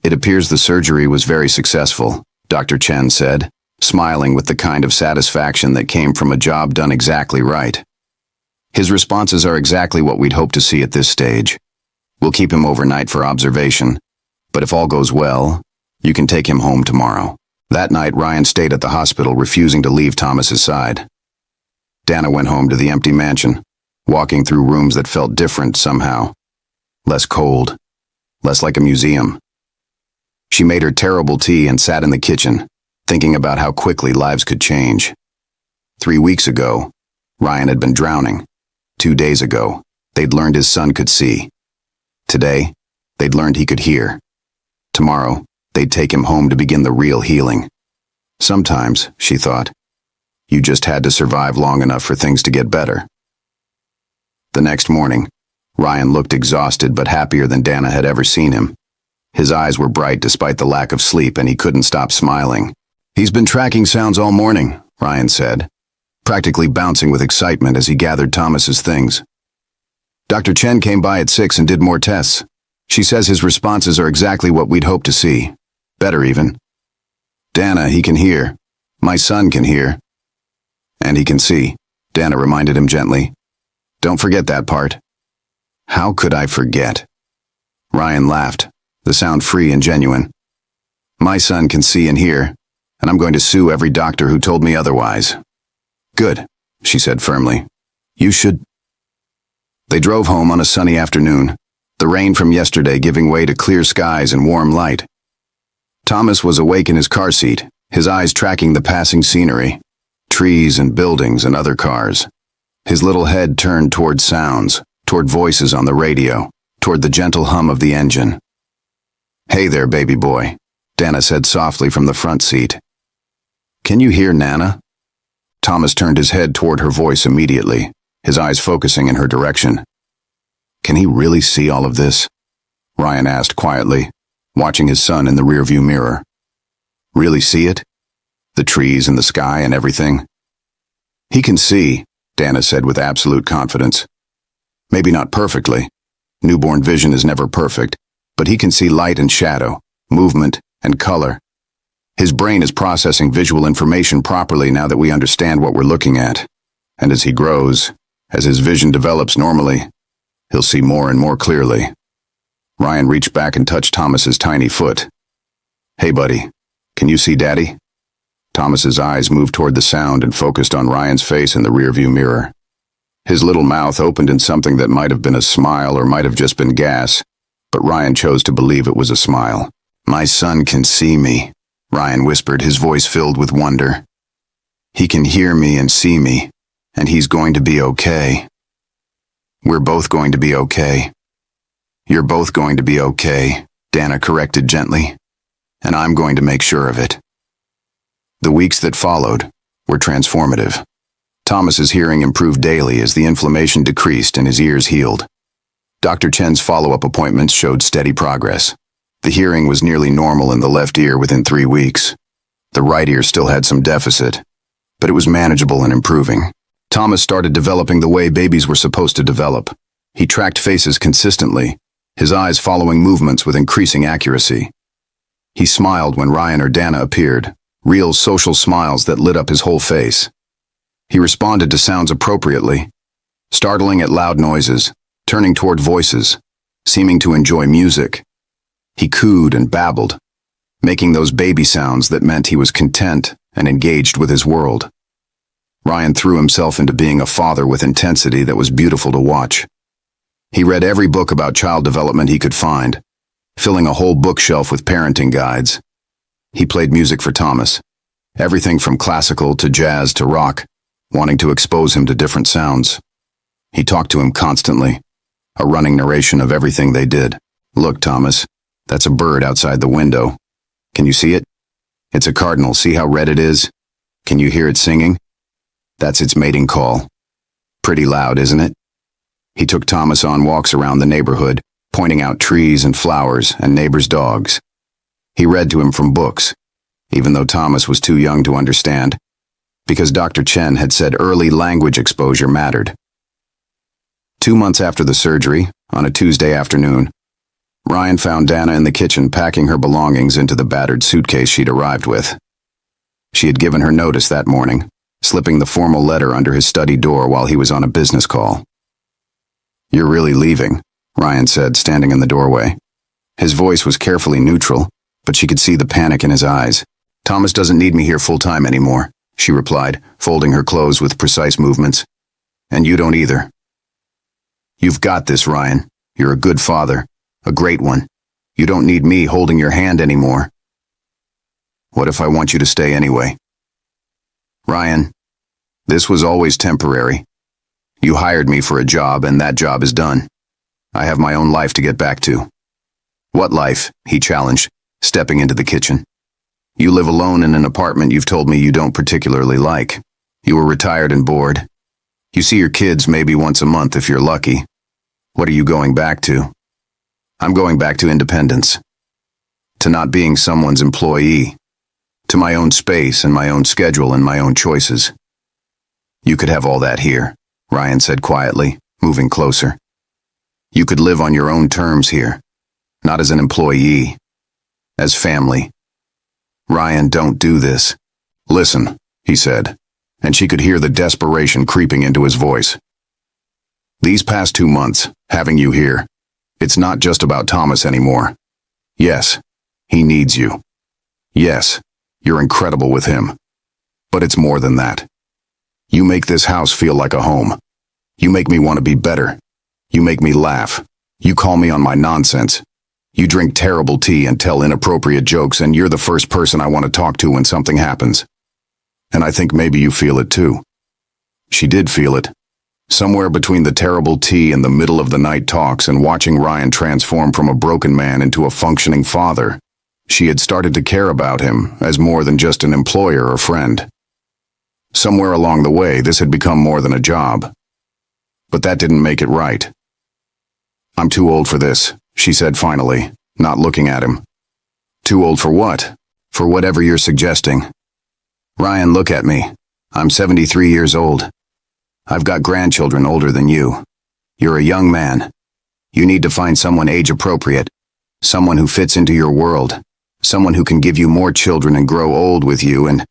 "It appears the surgery was very successful," Dr. Chen said, smiling with the kind of satisfaction that came from a job done exactly right. "His responses are exactly what we'd hope to see at this stage. We'll keep him overnight for observation, but if all goes well, you can take him home tomorrow." That night, Ryan stayed at the hospital, refusing to leave Thomas's side. Dana went home to the empty mansion, walking through rooms that felt different somehow. Less cold, less like a museum. She made her terrible tea and sat in the kitchen, thinking about how quickly lives could change. 3 weeks ago, Ryan had been drowning. 2 days ago, they'd learned his son could see. Today, they'd learned he could hear. Tomorrow, they'd take him home to begin the real healing. Sometimes, she thought, you just had to survive long enough for things to get better. The next morning, Ryan looked exhausted but happier than Dana had ever seen him. His eyes were bright despite the lack of sleep, and he couldn't stop smiling. "He's been tracking sounds all morning," Ryan said, practically bouncing with excitement as he gathered Thomas's things. "Dr. Chen came by at 6 and did more tests. She says his responses are exactly what we'd hoped to see. Better even. Dana, he can hear. My son can hear. And he can see," Dana reminded him gently. "Don't forget that part." "How could I forget?" Ryan laughed, the sound free and genuine. "My son can see and hear, and I'm going to sue every doctor who told me otherwise." "Good," she said firmly. "You should." They drove home on a sunny afternoon, the rain from yesterday giving way to clear skies and warm light. Thomas was awake in his car seat, his eyes tracking the passing scenery, trees and buildings and other cars. His little head turned toward sounds, toward voices on the radio, toward the gentle hum of the engine. "Hey there, baby boy," Dana said softly from the front seat. "Can you hear Nana?" Thomas turned his head toward her voice immediately, his eyes focusing in her direction. "Can he really see all of this?" Ryan asked quietly, watching his son in the rearview mirror. "Really see it? The trees and the sky and everything?" "He can see," Dana said with absolute confidence. "Maybe not perfectly. Newborn vision is never perfect, but he can see light and shadow, movement and color. His brain is processing visual information properly now that we understand what we're looking at. And as he grows, as his vision develops normally, he'll see more and more clearly." Ryan reached back and touched Thomas's tiny foot. "Hey, buddy, can you see Daddy?" Thomas's eyes moved toward the sound and focused on Ryan's face in the rearview mirror. His little mouth opened in something that might have been a smile or might have just been gas, but Ryan chose to believe it was a smile. "My son can see me," Ryan whispered, his voice filled with wonder. "He can hear me and see me, and he's going to be okay. We're both going to be okay." You're both going to be okay, Dana corrected gently. And I'm going to make sure of it. The weeks that followed were transformative. Thomas's hearing improved daily as the inflammation decreased and his ears healed. Dr. Chen's follow-up appointments showed steady progress. The hearing was nearly normal in the left ear within 3 weeks. The right ear still had some deficit, but it was manageable and improving. Thomas started developing the way babies were supposed to develop. He tracked faces consistently, his eyes following movements with increasing accuracy. He smiled when Ryan or Dana appeared, real social smiles that lit up his whole face. He responded to sounds appropriately, startling at loud noises, turning toward voices, seeming to enjoy music. He cooed and babbled, making those baby sounds that meant he was content and engaged with his world. Ryan threw himself into being a father with intensity that was beautiful to watch. He read every book about child development he could find, filling a whole bookshelf with parenting guides. He played music for Thomas, everything from classical to jazz to rock, wanting to expose him to different sounds. He talked to him constantly, a running narration of everything they did. Look, Thomas, that's a bird outside the window. Can you see it? It's a cardinal. See how red it is? Can you hear it singing? That's its mating call. Pretty loud, isn't it? He took Thomas on walks around the neighborhood, pointing out trees and flowers and neighbors' dogs. He read to him from books, even though Thomas was too young to understand, because Dr. Chen had said early language exposure mattered. 2 months after the surgery, on a Tuesday afternoon, Ryan found Dana in the kitchen packing her belongings into the battered suitcase she'd arrived with. She had given her notice that morning, slipping the formal letter under his study door while he was on a business call. "You're really leaving," Ryan said, standing in the doorway. His voice was carefully neutral, but she could see the panic in his eyes. "Thomas doesn't need me here full-time anymore," she replied, folding her clothes with precise movements. "And you don't either. You've got this, Ryan. You're a good father, a great one. You don't need me holding your hand anymore." "What if I want you to stay anyway?" "Ryan, this was always temporary. You hired me for a job, and that job is done. I have my own life to get back to." "What life?" he challenged, stepping into the kitchen. "You live alone in an apartment you've told me you don't particularly like. You were retired and bored. You see your kids maybe once a month if you're lucky. What are you going back to?" "I'm going back to independence. To not being someone's employee. To my own space and my own schedule and my own choices." "You could have all that here," Ryan said quietly, moving closer. "You could live on your own terms here, not as an employee, as family." "Ryan, don't do this." "Listen," he said, and she could hear the desperation creeping into his voice. "These past 2 months, having you here, it's not just about Thomas anymore. Yes, he needs you. Yes, you're incredible with him. But it's more than that. You make this house feel like a home. You make me want to be better. You make me laugh. You call me on my nonsense. You drink terrible tea and tell inappropriate jokes, and you're the first person I want to talk to when something happens. And I think maybe you feel it too." She did feel it. Somewhere between the terrible tea and the middle of the night talks and watching Ryan transform from a broken man into a functioning father, she had started to care about him as more than just an employer or friend. Somewhere along the way, this had become more than a job. But that didn't make it right. "I'm too old for this," she said finally, not looking at him. "Too old for what?" "For whatever you're suggesting." "Ryan, look at me. I'm 73 years old. I've got grandchildren older than you. You're a young man. You need to find someone age-appropriate, someone who fits into your world, someone who can give you more children and grow old with you, and—"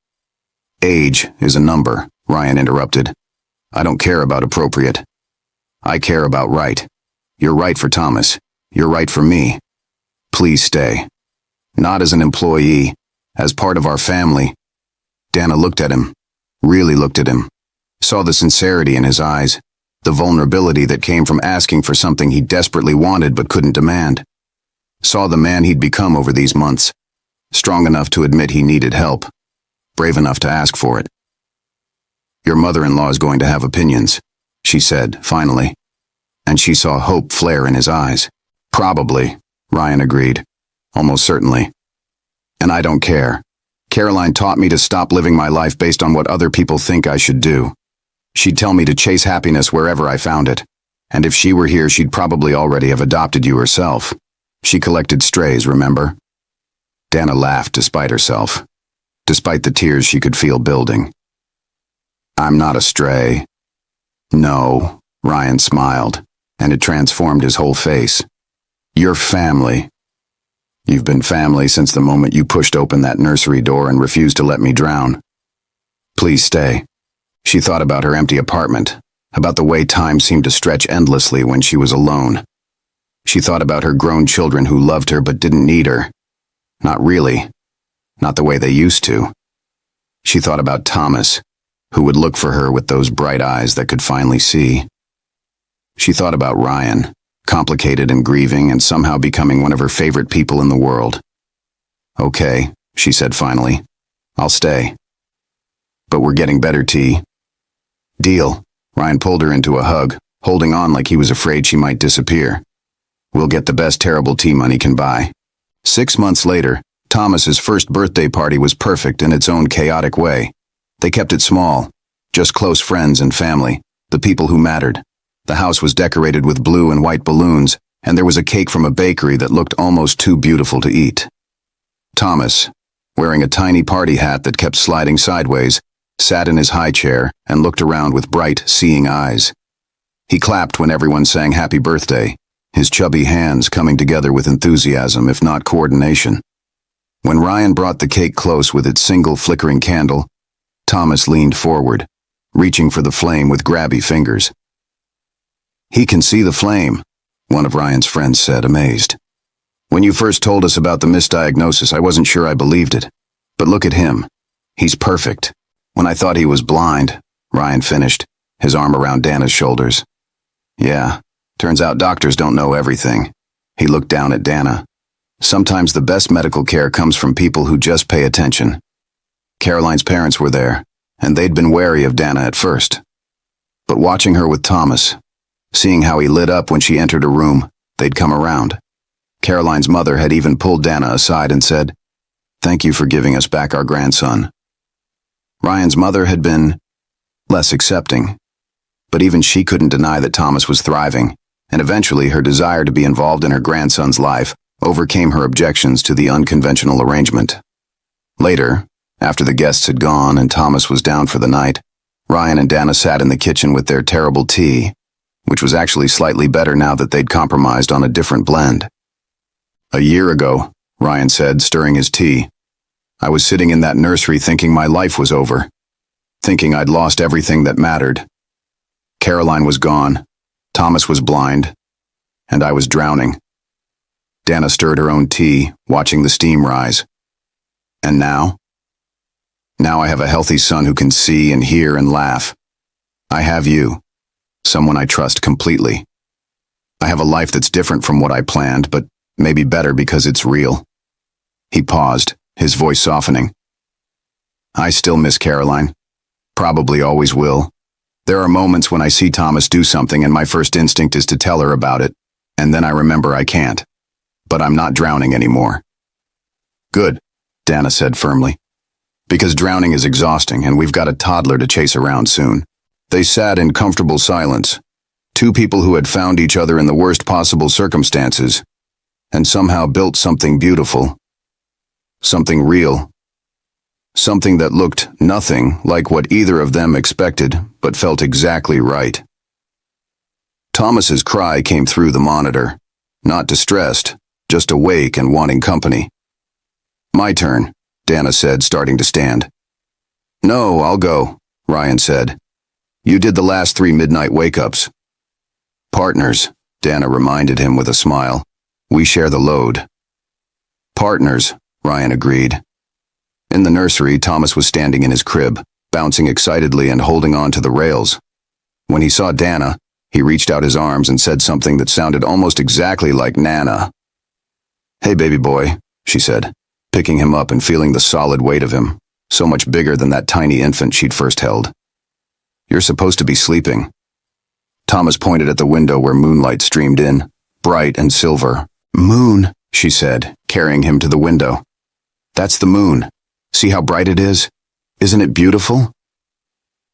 "Age is a number," Ryan interrupted. "I don't care about appropriate. I care about right. You're right for Thomas. You're right for me. Please stay. Not as an employee, as part of our family." Dana looked at him, really looked at him, saw the sincerity in his eyes, the vulnerability that came from asking for something he desperately wanted but couldn't demand. Saw the man he'd become over these months, strong enough to admit he needed help, brave enough to ask for it. "Your mother-in-law is going to have opinions," she said, finally, and she saw hope flare in his eyes. Probably, Ryan agreed. Almost certainly. And I don't care. Caroline taught me to stop living my life based on what other people think I should do. She'd tell me to chase happiness wherever I found it. And if she were here, she'd probably already have adopted you herself. She collected strays, remember? Dana laughed despite herself, despite the tears she could feel building. I'm not a stray. No, Ryan smiled, and it transformed his whole face. You're family. You've been family since the moment you pushed open that nursery door and refused to let me drown. Please stay. She thought about her empty apartment, about the way time seemed to stretch endlessly when she was alone. She thought about her grown children who loved her but didn't need her. Not really. Not the way they used to. She thought about Thomas, who would look for her with those bright eyes that could finally see. She thought about Ryan, complicated and grieving and somehow becoming one of her favorite people in the world. Okay, she said finally. I'll stay. But we're getting better, T. Deal. Ryan pulled her into a hug, holding on like he was afraid she might disappear. We'll get the best terrible tea money can buy. 6 months later, Thomas's first birthday party was perfect in its own chaotic way. They kept it small, just close friends and family, the people who mattered. The house was decorated with blue and white balloons, and there was a cake from a bakery that looked almost too beautiful to eat. Thomas, wearing a tiny party hat that kept sliding sideways, sat in his high chair and looked around with bright, seeing eyes. He clapped when everyone sang happy birthday, his chubby hands coming together with enthusiasm, if not coordination. When Ryan brought the cake close with its single flickering candle, Thomas leaned forward, reaching for the flame with grabby fingers. He can see the flame, one of Ryan's friends said, amazed. When you first told us about the misdiagnosis, I wasn't sure I believed it. But look at him. He's perfect. When I thought he was blind, Ryan finished, his arm around Dana's shoulders. Yeah, turns out doctors don't know everything. He looked down at Dana. Sometimes the best medical care comes from people who just pay attention. Caroline's parents were there, and they'd been wary of Dana at first. But watching her with Thomas, seeing how he lit up when she entered a room, they'd come around. Caroline's mother had even pulled Dana aside and said, "Thank you for giving us back our grandson." Ryan's mother had been less accepting, but even she couldn't deny that Thomas was thriving, and eventually her desire to be involved in her grandson's life overcame her objections to the unconventional arrangement. Later, after the guests had gone and Thomas was down for the night, Ryan and Dana sat in the kitchen with their terrible tea, which was actually slightly better now that they'd compromised on a different blend. "A year ago," Ryan said, stirring his tea, "I was sitting in that nursery thinking my life was over, thinking I'd lost everything that mattered. Caroline was gone, Thomas was blind, and I was drowning." Dana stirred her own tea, watching the steam rise. "And now? Now I have a healthy son who can see and hear and laugh. I have you, someone I trust completely. I have a life that's different from what I planned, but maybe better because it's real." He paused, his voice softening. "I still miss Caroline. Probably always will. There are moments when I see Thomas do something and my first instinct is to tell her about it, and then I remember I can't. But I'm not drowning anymore." "Good," Dana said firmly. "Because drowning is exhausting and we've got a toddler to chase around soon." They sat in comfortable silence, two people who had found each other in the worst possible circumstances, and somehow built something beautiful. Something real. Something that looked nothing like what either of them expected, but felt exactly right. Thomas's cry came through the monitor, not distressed, just awake and wanting company. "My turn," Dana said, starting to stand. "No, I'll go," Ryan said. "You did the last 3 midnight wake-ups." "Partners," Dana reminded him with a smile. "We share the load." "Partners," Ryan agreed. In the nursery, Thomas was standing in his crib, bouncing excitedly and holding on to the rails. When he saw Dana, he reached out his arms and said something that sounded almost exactly like Nana. "Hey, baby boy," she said, picking him up and feeling the solid weight of him, so much bigger than that tiny infant she'd first held. "You're supposed to be sleeping." Thomas pointed at the window where moonlight streamed in. bright and silver. "Moon," she said, carrying him to the window. "That's the moon. See how bright it is? Isn't it beautiful?"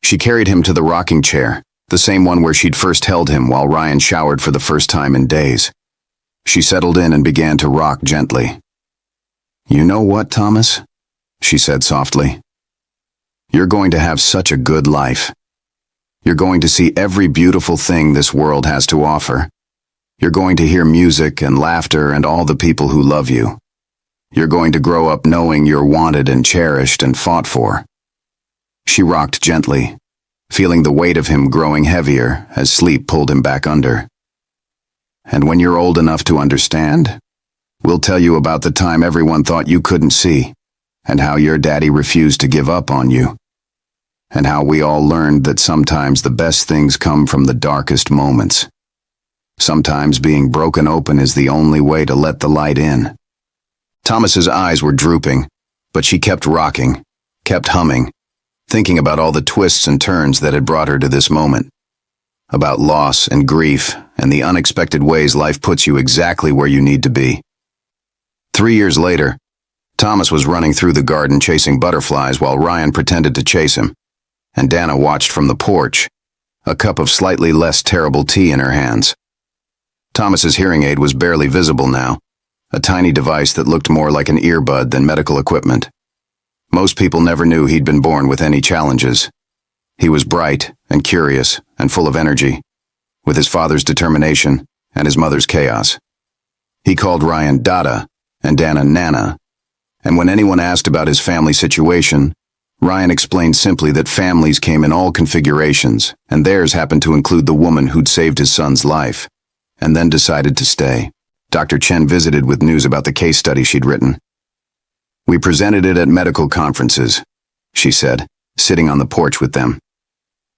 She carried him to the rocking chair, the same one where she'd first held him while Ryan showered for the first time in days. She settled in and began to rock gently. "You know what, Thomas?" she said softly. "You're going to have such a good life. You're going to see every beautiful thing this world has to offer. You're going to hear music and laughter and all the people who love you. You're going to grow up knowing you're wanted and cherished and fought for." She rocked gently, feeling the weight of him growing heavier as sleep pulled him back under. "And when you're old enough to understand, we'll tell you about the time everyone thought you couldn't see, and how your daddy refused to give up on you, and how we all learned that sometimes the best things come from the darkest moments. Sometimes being broken open is the only way to let the light in." Thomas's eyes were drooping, but she kept rocking, kept humming, thinking about all the twists and turns that had brought her to this moment. About loss and grief and the unexpected ways life puts you exactly where you need to be. 3 years later, Thomas was running through the garden chasing butterflies while Ryan pretended to chase him, and Dana watched from the porch, a cup of slightly less terrible tea in her hands. Thomas's hearing aid was barely visible now, a tiny device that looked more like an earbud than medical equipment. Most people never knew he'd been born with any challenges. He was bright and curious and full of energy, with his father's determination and his mother's chaos. He called Ryan Dada and Dana Nana, and when anyone asked about his family situation, Ryan explained simply that families came in all configurations, and theirs happened to include the woman who'd saved his son's life, and then decided to stay. Dr. Chen visited with news about the case study she'd written. "We presented it at medical conferences," she said, sitting on the porch with them.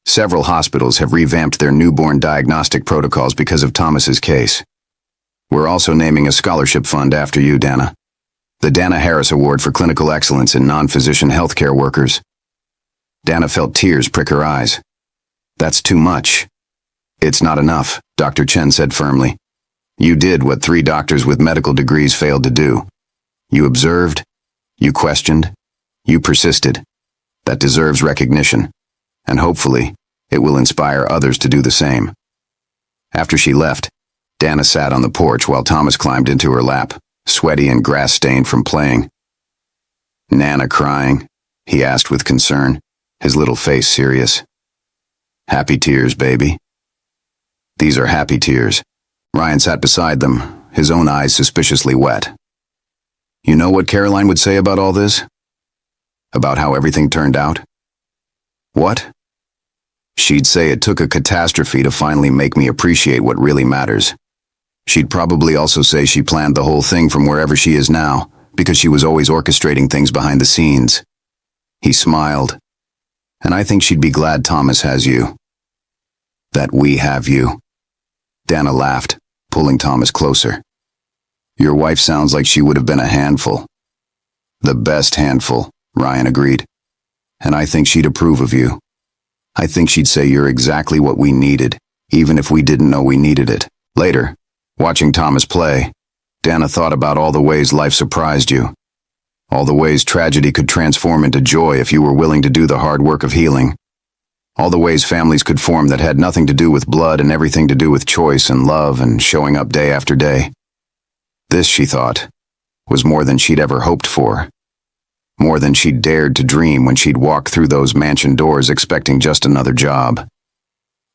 "Several hospitals have revamped their newborn diagnostic protocols because of Thomas's case. We're also naming a scholarship fund after you, Dana. The Dana Harris Award for Clinical Excellence in Non-Physician Healthcare Workers." Dana felt tears prick her eyes. "That's too much." "It's not enough," Dr. Chen said firmly. "You did what 3 doctors with medical degrees failed to do. You observed, you questioned, you persisted. That deserves recognition, and hopefully, it will inspire others to do the same." After she left, Dana sat on the porch while Thomas climbed into her lap, sweaty and grass-stained from playing. "Nana crying?" he asked with concern, his little face serious. "Happy tears, baby." "These are happy tears." Ryan sat beside them, his own eyes suspiciously wet. "You know what Caroline would say about all this? About how everything turned out?" "What?" "She'd say it took a catastrophe to finally make me appreciate what really matters. She'd probably also say she planned the whole thing from wherever she is now, because she was always orchestrating things behind the scenes." He smiled. "And I think she'd be glad Thomas has you. That we have you." Dana laughed, pulling Thomas closer. "Your wife sounds like she would have been a handful." "The best handful," Ryan agreed. "And I think she'd approve of you. I think she'd say you're exactly what we needed, even if we didn't know we needed it." Later, watching Thomas play, Dana thought about all the ways life surprised you. All the ways tragedy could transform into joy if you were willing to do the hard work of healing. All the ways families could form that had nothing to do with blood and everything to do with choice and love and showing up day after day. This, she thought, was more than she'd ever hoped for. More than she'd dared to dream when she'd walked through those mansion doors expecting just another job.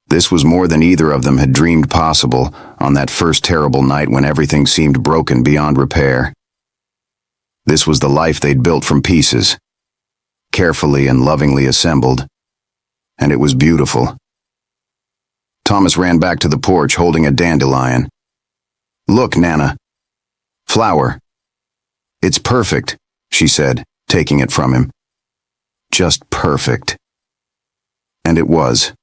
This was more than either of them had dreamed possible on that first terrible night when everything seemed broken beyond repair. This was the life they'd built from pieces, carefully and lovingly assembled, and it was beautiful. Thomas ran back to the porch holding a dandelion. "Look, Nana. Flower. It's perfect," she said, taking it from him. "Just perfect." And it was.